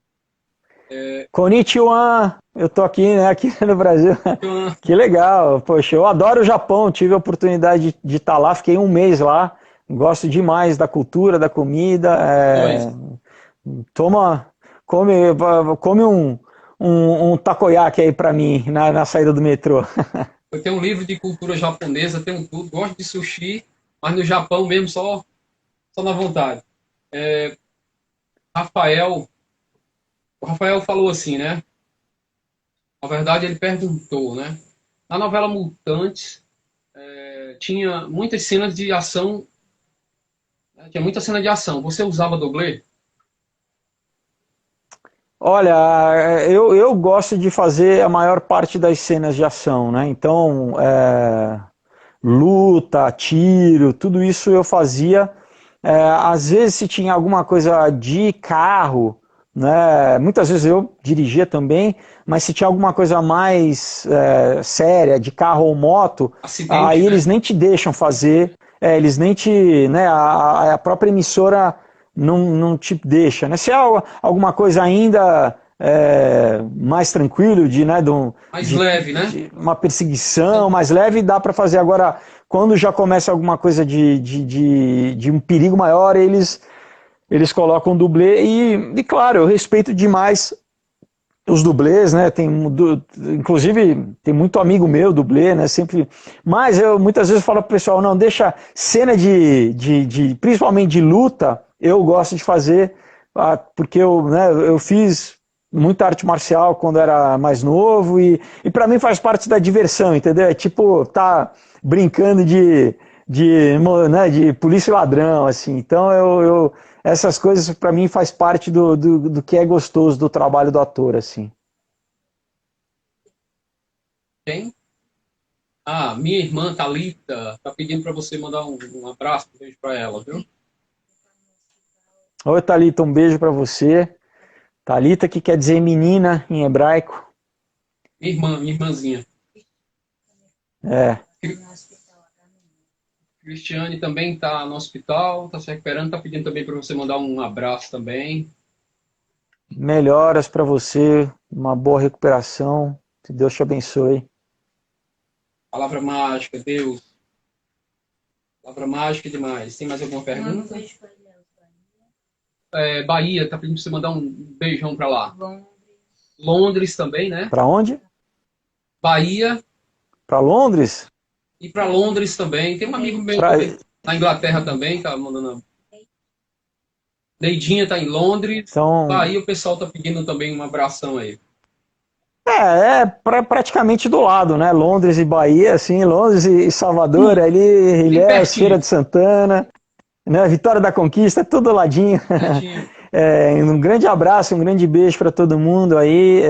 A: Konnichiwa! Eu tô aqui, né, aqui no Brasil. Que legal! Poxa, eu adoro o Japão, tive a oportunidade de estar lá, fiquei um mês lá, gosto demais da cultura, da comida. Come um takoyaki aí pra mim, na saída do metrô.
B: Eu tenho um livro de cultura japonesa, tenho tudo, gosto de sushi, mas no Japão mesmo só na vontade. O Rafael falou assim, né? Na verdade, ele perguntou, né? Na novela Mutantes, tinha muitas cenas de ação. Tinha muita cena de ação. Você usava dublê?
A: Olha, eu gosto de fazer a maior parte das cenas de ação, né? Então, luta, tiro, tudo isso eu fazia. Às vezes, se tinha alguma coisa de carro, né? Muitas vezes eu dirigia também, mas se tinha alguma coisa mais séria, de carro ou moto,
B: acidente,
A: aí
B: né?
A: Eles nem te deixam fazer, eles nem te... Né, a própria emissora não te deixa, né? Se é alguma coisa ainda mais tranquilo,
B: mais leve, né?
A: De uma perseguição mais leve, dá para fazer. Agora, quando já começa alguma coisa de um perigo maior, eles colocam dublê e claro, eu respeito demais os dublês, né? Inclusive, tem muito amigo meu, dublê, né? Sempre. Mas eu muitas vezes falo pro pessoal, não, deixa cena principalmente de luta, eu gosto de fazer, porque eu fiz muita arte marcial quando era mais novo e para mim faz parte da diversão, entendeu? É tipo, tá brincando de polícia e ladrão, assim. Então essas coisas para mim faz parte do que é gostoso do trabalho do ator, assim.
B: Quem? Ah, minha irmã Thalita tá pedindo para você mandar um abraço, um beijo para ela, viu?
A: Oi, Thalita, um beijo para você. Thalita, que quer dizer menina em hebraico.
B: Minha irmãzinha.
A: É.
B: Cristiane também tá no hospital, tá se recuperando, tá pedindo também para você mandar um abraço também.
A: Melhoras para você, uma boa recuperação. Que Deus te abençoe.
B: Palavra mágica, Deus. Palavra mágica demais. Tem mais alguma pergunta? Bahia, tá pedindo pra você mandar um beijão pra lá. Londres também, né?
A: Para onde?
B: Bahia
A: Para Londres?
B: e pra Londres também. Tem um amigo meu
A: Pra...
B: também, na Inglaterra também, tá mandando. Neidinha tá em Londres.
A: Então,
B: Bahia, o pessoal tá pedindo também um abração aí.
A: praticamente do lado, né? Londres e Bahia, assim, Londres e Salvador, ali,
B: Bem
A: Ilhéus, Feira
B: pertinho.
A: de Santana, né? Vitória da Conquista, tudo ladinho.
B: Pertinho.
A: Um grande abraço, um grande beijo para todo mundo aí.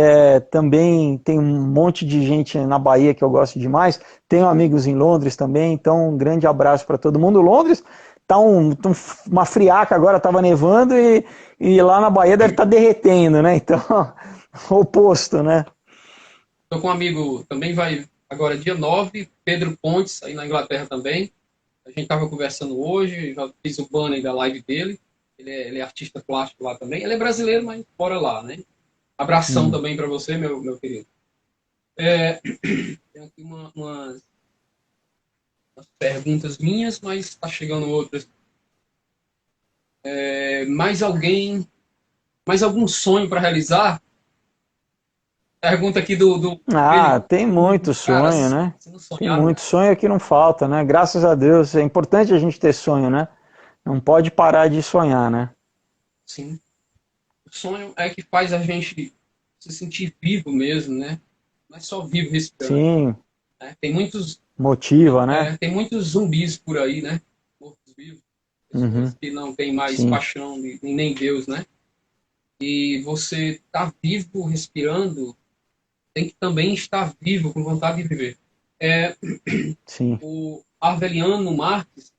A: Também tem um monte de gente na Bahia que eu gosto demais. Tenho amigos em Londres também, então um grande abraço para todo mundo. Londres tá uma friaca agora, tava nevando e lá na Bahia deve estar derretendo, né? Então, oposto, né?
B: Tô com um amigo, também vai agora dia 9, Pedro Pontes, aí na Inglaterra também. A gente tava conversando hoje, já fiz o banner da live dele. Ele é artista plástico lá também. Ele é brasileiro, mas mora lá, né? Abração também para você, meu querido. Tem aqui umas perguntas minhas, mas está chegando outras. Mais alguém, mais algum sonho para realizar? Pergunta aqui do ele.
A: Tem muito
B: Cara,
A: sonho, né?
B: se não
A: Tem
B: sonhar,
A: muito sonho que não falta, né? Graças a Deus. É importante a gente ter sonho, né? Não pode parar de sonhar, né?
B: sim. O sonho é que faz a gente se sentir vivo mesmo, né? Não é só vivo respirando.
A: Sim,
B: Né?
A: motiva, né?
B: Tem muitos zumbis por aí, né? Mortos-vivos.
A: Uhum,
B: Pessoas que não têm mais
A: sim.
B: paixão nem Deus, né? E você tá vivo respirando, tem que também estar vivo com vontade de viver.
A: Sim.
B: O Arveliano Marques,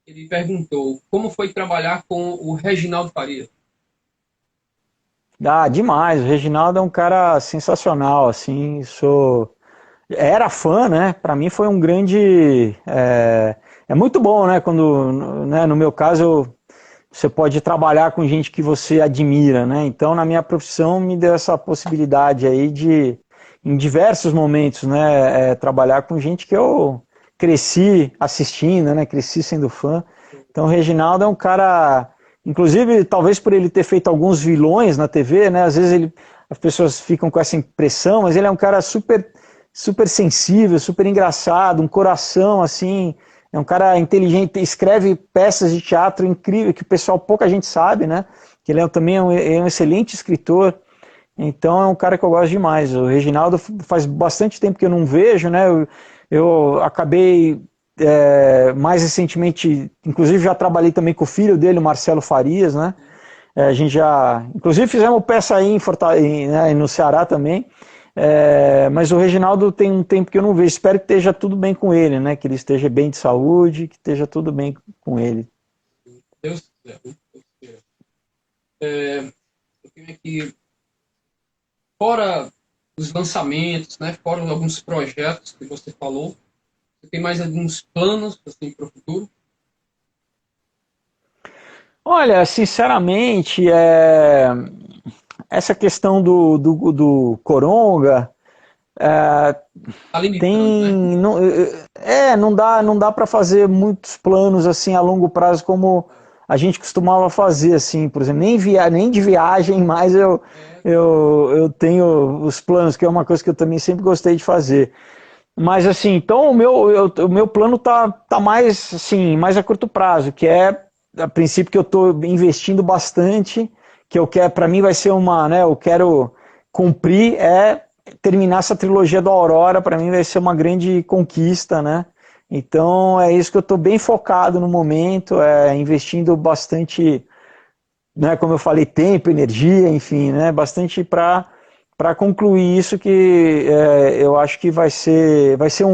B: ele perguntou como foi trabalhar com o Reginaldo Faria.
A: Demais. O Reginaldo é um cara sensacional, assim, era fã, né? Para mim foi um grande, é muito bom, né? Quando, né, no meu caso, você pode trabalhar com gente que você admira, né? Então, na minha profissão, me deu essa possibilidade aí em diversos momentos, né, trabalhar com gente que eu cresci assistindo, né? Cresci sendo fã. Então, o Reginaldo é um cara, inclusive, talvez por ele ter feito alguns vilões na TV, né? Às vezes as pessoas ficam com essa impressão, mas ele é um cara super sensível, super engraçado, um coração assim. É um cara inteligente, escreve peças de teatro incrível, que o pessoal, pouca gente sabe, né? Que ele também é um excelente escritor. Então é um cara que eu gosto demais. O Reginaldo faz bastante tempo que eu não vejo, né? Eu acabei mais recentemente, inclusive já trabalhei também com o filho dele, o Marcelo Farias, né? A gente já, inclusive fizemos peça aí né, no Ceará também. Mas o Reginaldo tem um tempo que eu não vejo. Espero que esteja tudo bem com ele, né? Que ele esteja bem de saúde, que esteja tudo bem com ele.
B: Deus quiser. Deus quiser. Eu tenho aqui, fora os lançamentos, né? Fora alguns projetos que você falou, você tem mais alguns planos assim, para o futuro?
A: Olha, sinceramente, essa questão do Coronga
B: Tá limitando,
A: tem
B: né?
A: não dá para fazer muitos planos assim a longo prazo como a gente costumava fazer assim, por exemplo, nem de viagem, mas eu tenho os planos, que é uma coisa que eu também sempre gostei de fazer. Mas assim, então o meu plano tá mais assim, mais a curto prazo, que é a princípio que eu estou investindo bastante, que eu quero, para mim vai ser uma, né, eu quero cumprir terminar essa trilogia do Aurora, para mim vai ser uma grande conquista, né? Então é isso que eu estou bem focado no momento, investindo bastante, né, como eu falei, tempo, energia, enfim, né, bastante para concluir isso que eu acho que vai ser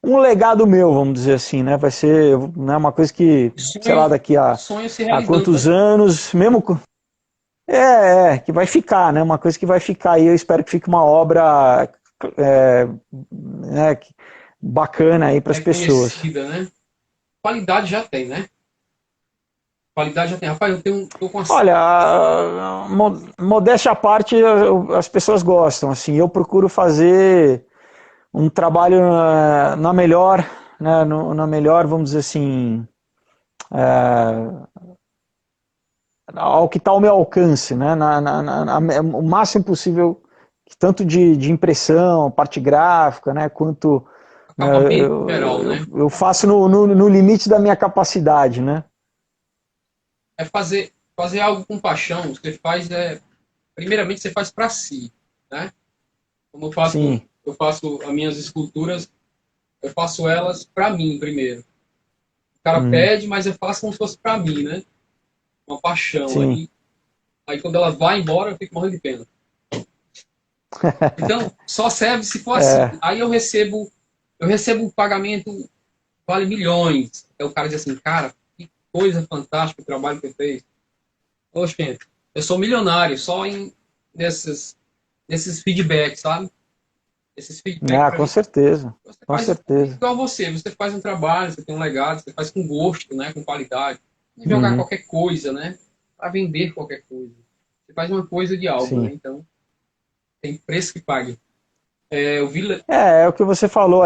A: um legado meu, vamos dizer assim, né? Vai ser, né, uma coisa que, sei lá,
B: Sonho,
A: daqui
B: sonho se
A: a
B: realizando,
A: quantos
B: né?
A: anos, mesmo que vai ficar, né? Uma coisa que vai ficar aí, eu espero que fique uma obra é, né, bacana aí para as pessoas.
B: Reconhecida, né? Qualidade já tem, né? Qualidade já tem. Rapaz, tô com
A: Olha, modéstia à parte, as pessoas gostam, assim, eu procuro fazer um trabalho na melhor, né, na melhor, vamos dizer assim, ao que está ao meu alcance, né, o máximo possível, tanto de impressão, parte gráfica, né, quanto né,
B: acabamento geral, né?
A: eu faço no limite da minha capacidade, né?
B: É fazer algo com paixão. Você faz primeiramente você faz para si, né? Como
A: Sim,
B: eu faço as minhas esculturas, eu faço elas para mim primeiro. O cara
A: uhum,
B: pede, mas eu faço como se fosse para mim, né? Uma paixão.
A: sim,
B: Aí quando ela vai embora, eu fico morrendo de pena. Então, só serve se for assim.
A: é,
B: Aí eu recebo um pagamento vale milhões. Aí o cara diz assim, cara, que coisa fantástica o trabalho que você fez. Oxe, gente, eu sou milionário só nesses feedbacks, sabe? Esses feedbacks para
A: com
B: mim.
A: certeza,
B: Você
A: com
B: faz
A: certeza.
B: igual você faz um trabalho, você tem um legado, você faz com gosto, né? Com qualidade. Não jogar
A: Uhum,
B: qualquer coisa, né? Para vender qualquer coisa. Você faz uma coisa de algo, né?
A: sim.
B: Então, tem preço que pague. Eu vi.
A: É o que você falou,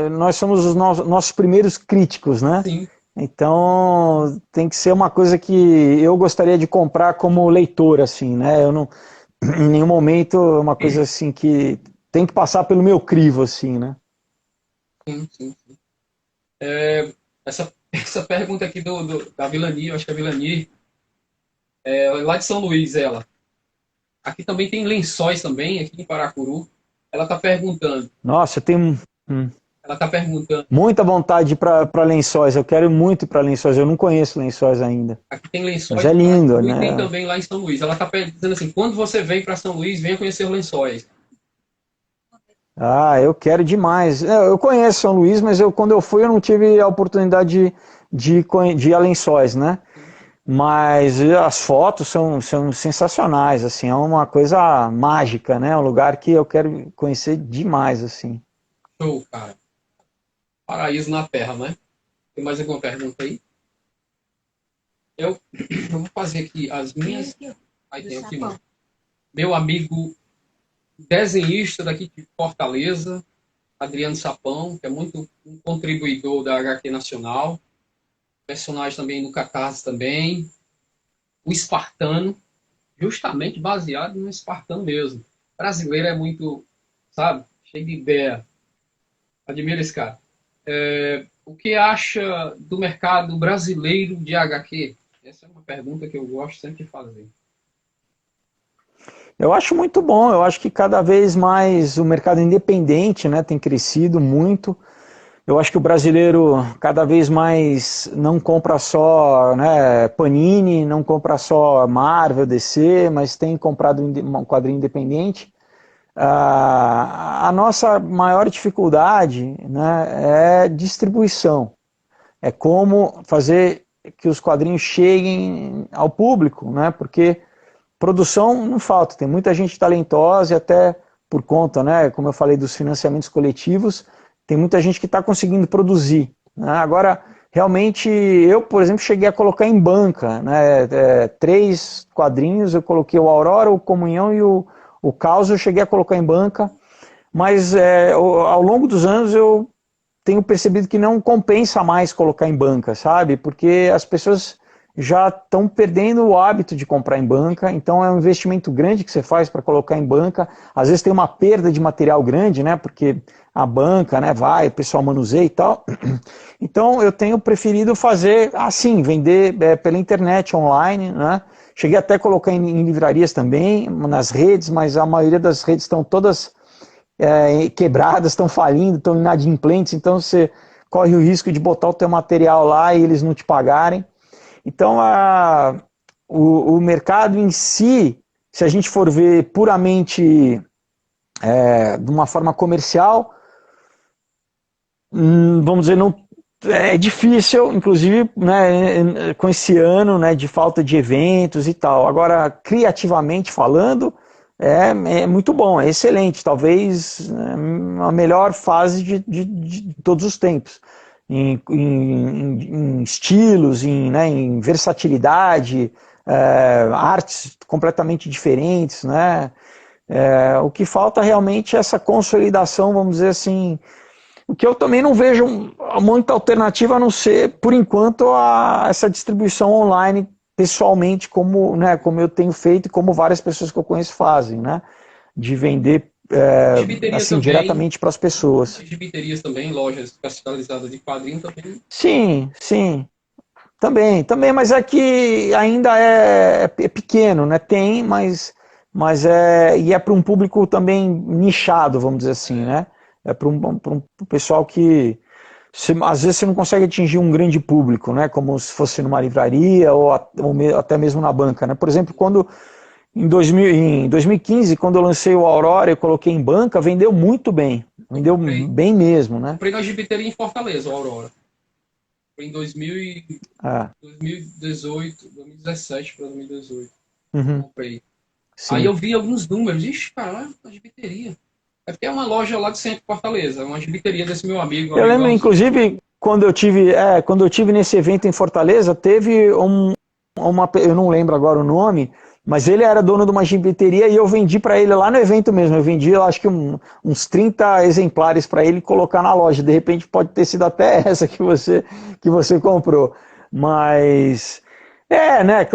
A: nós somos os nossos primeiros críticos, né?
B: Sim,
A: Então tem que ser uma coisa que eu gostaria de comprar como leitor, assim, né? Eu não, em nenhum momento é uma coisa assim que tem que passar pelo meu crivo, assim, né?
B: sim, sim. Essa pergunta aqui da Vilani, eu acho que é a Vilani, lá de São Luís, ela. Aqui também tem lençóis também, aqui em Paracuru. Ela está perguntando,
A: Nossa, eu tenho
B: ela está perguntando,
A: muita vontade para Lençóis, eu quero muito ir para Lençóis, eu não conheço Lençóis ainda,
B: aqui tem
A: mas
B: lençóis
A: é
B: em
A: lindo,
B: Paracuru e tem
A: né?
B: também lá em São Luís. Ela está dizendo assim, quando você vem para São Luís, venha conhecer os lençóis.
A: Ah, eu quero demais. Eu conheço São Luís, mas quando eu fui eu não tive a oportunidade de ir a Lençóis, né? Mas as fotos são sensacionais, assim, é uma coisa mágica, né? Um lugar que eu quero conhecer demais, assim.
B: Show, cara. Paraíso na Terra, né? Tem mais alguma pergunta aí? Eu vou fazer aqui as minhas. Aí tem aqui, mano. Meu amigo desenhista daqui de Fortaleza, Adriano Sapão, que é muito um contribuidor da HQ Nacional. Personagem também no Catarse também. O Espartano, justamente baseado no Espartano mesmo. Brasileiro é muito, sabe, cheio de ideia. Admiro esse cara. O que acha do mercado brasileiro de HQ? Essa é uma pergunta que eu gosto sempre de fazer.
A: Eu acho muito bom, eu acho que cada vez mais o mercado independente, né, tem crescido muito. Eu acho que o brasileiro cada vez mais não compra só, né, Panini, não compra só Marvel, DC, mas tem comprado um quadrinho independente. A nossa maior dificuldade, né, é distribuição. É como fazer que os quadrinhos cheguem ao público, né? Porque produção não falta, tem muita gente talentosa e até por conta, né, como eu falei, dos financiamentos coletivos, tem muita gente que está conseguindo produzir. Né? Agora, realmente, eu, por exemplo, cheguei a colocar em banca, né, 3 quadrinhos, eu coloquei o Aurora, o Comunhão e o Caos, eu cheguei a colocar em banca, mas ao longo dos anos eu tenho percebido que não compensa mais colocar em banca, sabe? Porque as pessoas já estão perdendo o hábito de comprar em banca, então é um investimento grande que você faz para colocar em banca, às vezes tem uma perda de material grande, né, porque a banca, né, vai, o pessoal manuseia e tal, então eu tenho preferido fazer assim, vender pela internet, online, né, cheguei até a colocar em livrarias também, nas redes, mas a maioria das redes estão todas quebradas, estão falindo, estão inadimplentes, então você corre o risco de botar o teu material lá e eles não te pagarem. Então, o mercado em si, se a gente for ver puramente de uma forma comercial, vamos dizer, não, é difícil, inclusive né, com esse ano né, de falta de eventos e tal. Agora, criativamente falando, é muito bom, é excelente, talvez a melhor fase de todos os tempos. Em estilos, né, em versatilidade, artes completamente diferentes, né? O que falta realmente é essa consolidação, vamos dizer assim, o que eu também não vejo muita alternativa a não ser, por enquanto, essa distribuição online pessoalmente, como, né, como eu tenho feito e como várias pessoas que eu conheço fazem, né? De vender assim,
B: também,
A: diretamente para as pessoas.
B: gibiterias também, lojas especializadas de quadrinhos também.
A: Sim, sim. Também, mas aqui ainda é pequeno, né? Tem, mas e é para um público também nichado, vamos dizer assim, né? É para um pessoal que às vezes você não consegue atingir um grande público, né? Como se fosse numa livraria ou até mesmo na banca, né? Por exemplo, quando em 2015, quando eu lancei o Aurora, eu coloquei em banca, vendeu muito bem, vendeu bem mesmo, né?
B: Comprei na gibiteria em Fortaleza, o Aurora. Foi em 2018, 2017 para 2018. Comprei.
A: Sim.
B: Aí eu vi alguns números. Ixi, cara, a gibiteria. É porque é uma loja lá de centro de Fortaleza, uma gibiteria desse meu amigo.
A: Eu lembro, inclusive, quando eu tive nesse evento em Fortaleza, teve eu não lembro agora o nome, mas ele era dono de uma gibiteria e eu vendi para ele lá no evento mesmo. Eu vendi, eu acho que uns 30 exemplares para ele colocar na loja. De repente pode ter sido até essa que você comprou. Mas né?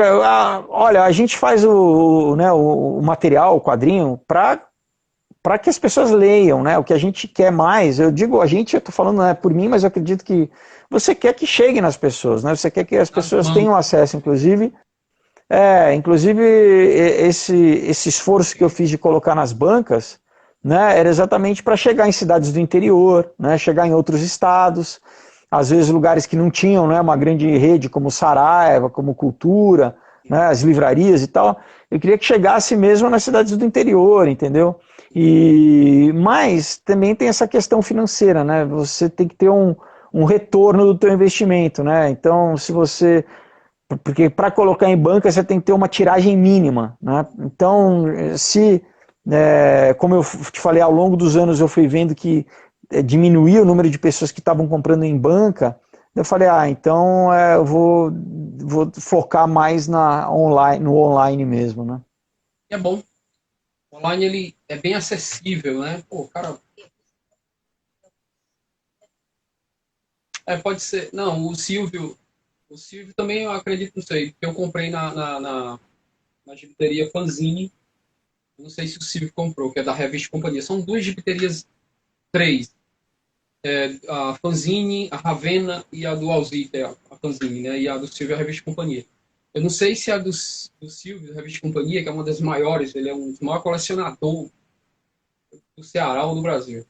A: Olha, a gente faz o material, o quadrinho, para que as pessoas leiam, né? O que a gente quer mais. Eu digo a gente, eu estou falando por mim, mas eu acredito que você quer que chegue nas pessoas, né? Você quer que as pessoas tenham acesso, inclusive. Inclusive esse esforço que eu fiz de colocar nas bancas, né? Era exatamente para chegar em cidades do interior, né? Chegar em outros estados, às vezes lugares que não tinham, né? Uma grande rede como Saraiva, como Cultura, né? As livrarias e tal. Eu queria que chegasse mesmo nas cidades do interior, entendeu? Mas também tem essa questão financeira, né? Você tem que ter um retorno do teu investimento, né? Então, porque para colocar em banca você tem que ter uma tiragem mínima, né? Então, como eu te falei, ao longo dos anos eu fui vendo que diminuía o número de pessoas que estavam comprando em banca, eu falei, então eu vou focar mais no online mesmo, né?
B: É bom. O online ele é bem acessível, né? Pô, cara. Pode ser. Não, o Silvio também eu acredito, não sei, porque eu comprei na gibiteria Fanzine. Não sei se o Silvio comprou, que é da Revista Companhia. São duas gibiterias, três. A Fanzine, a Ravena e a do Alzita, a Fanzine, né? E a do Silvio, a Revista Companhia. Eu não sei se a do Silvio, da Revista Companhia, que é uma das maiores, ele é um dos maiores colecionadores do Ceará ou do Brasil.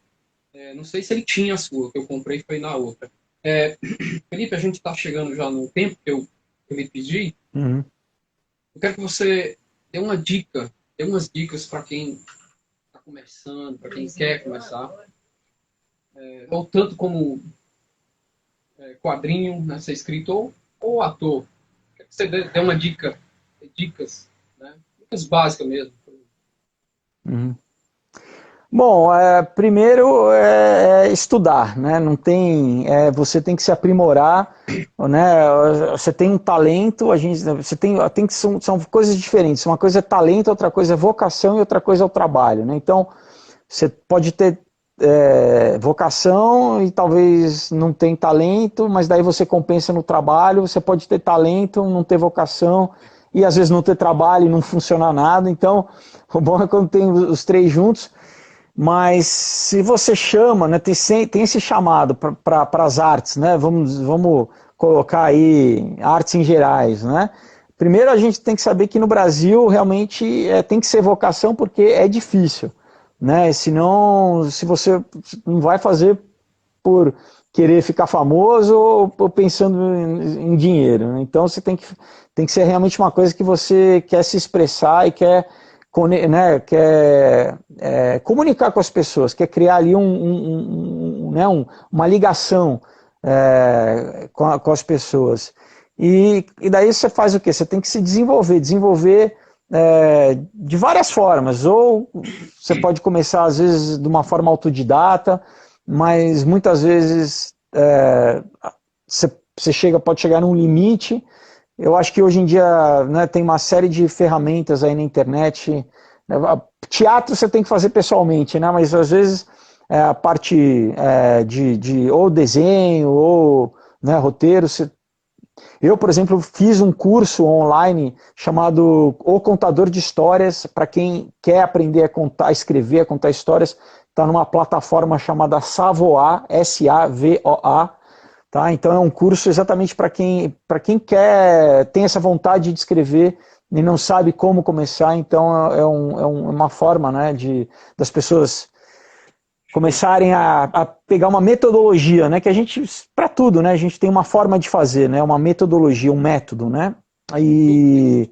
B: Não sei se ele tinha a sua, que eu comprei foi na outra. Felipe, a gente está chegando já no tempo que eu lhe pedi.
A: Uhum.
B: Eu quero que você dê uma dica, dê umas dicas para quem está começando, para quem quer começar. Ou tanto como quadrinho, né, ser escritor ou ator. Quero que você dê uma dicas, né? Dicas básicas mesmo.
A: Uhum. Bom, primeiro estudar, né? Não tem, você tem que se aprimorar, né? Você tem um talento, você tem que são coisas diferentes. Uma coisa é talento, outra coisa é vocação e outra coisa é o trabalho, né? Então você pode ter vocação e talvez não tem talento, mas daí você compensa no trabalho. Você pode ter talento, não ter vocação e às vezes não ter trabalho e não funcionar nada. Então, o bom é quando tem os três juntos. Mas se você chama, né, tem esse chamado para as artes, né? Vamos colocar aí artes em gerais, né? Primeiro a gente tem que saber que no Brasil realmente tem que ser vocação porque é difícil, né? Senão, se você não vai fazer por querer ficar famoso ou pensando em dinheiro, né? Então você tem que ser realmente uma coisa que você quer se expressar e quer, né, quer comunicar com as pessoas, quer criar ali né, uma ligação com as pessoas. E daí você faz o quê? Você tem que se desenvolver de várias formas. Ou você pode começar, às vezes, de uma forma autodidata, mas muitas vezes você pode chegar num limite. Eu acho que hoje em dia, né, tem uma série de ferramentas aí na internet. Teatro você tem que fazer pessoalmente, né, mas às vezes a parte de ou desenho ou, né, roteiro. Eu, por exemplo, fiz um curso online chamado O Contador de Histórias, para quem quer aprender a contar, a escrever, a contar histórias. Está numa plataforma chamada Savoa, Savoa. Tá? Então é um curso exatamente para quem tem essa vontade de escrever e não sabe como começar. Então uma forma, né, das pessoas começarem a pegar uma metodologia, né, que a gente, para tudo, né, a gente tem uma forma de fazer, né, uma metodologia, um método, né, e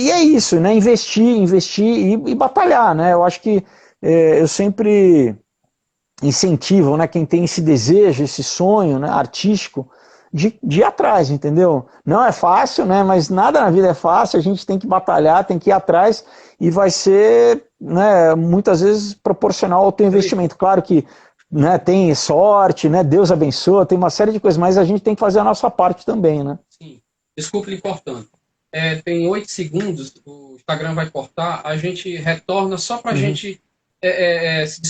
A: é isso, né, investir e batalhar, né, eu acho que eu sempre incentivo, né, quem tem esse desejo, esse sonho, né, artístico, de ir atrás, entendeu? Não é fácil, né, mas nada na vida é fácil, a gente tem que batalhar, tem que ir atrás e vai ser, né, muitas vezes proporcional ao teu investimento. Claro que, né, tem sorte, né, Deus abençoa, tem uma série de coisas, mas a gente tem que fazer a nossa parte também, né?
B: Sim. Desculpe lhe cortando. Tem 8 segundos, o Instagram vai cortar, a gente retorna só para a gente se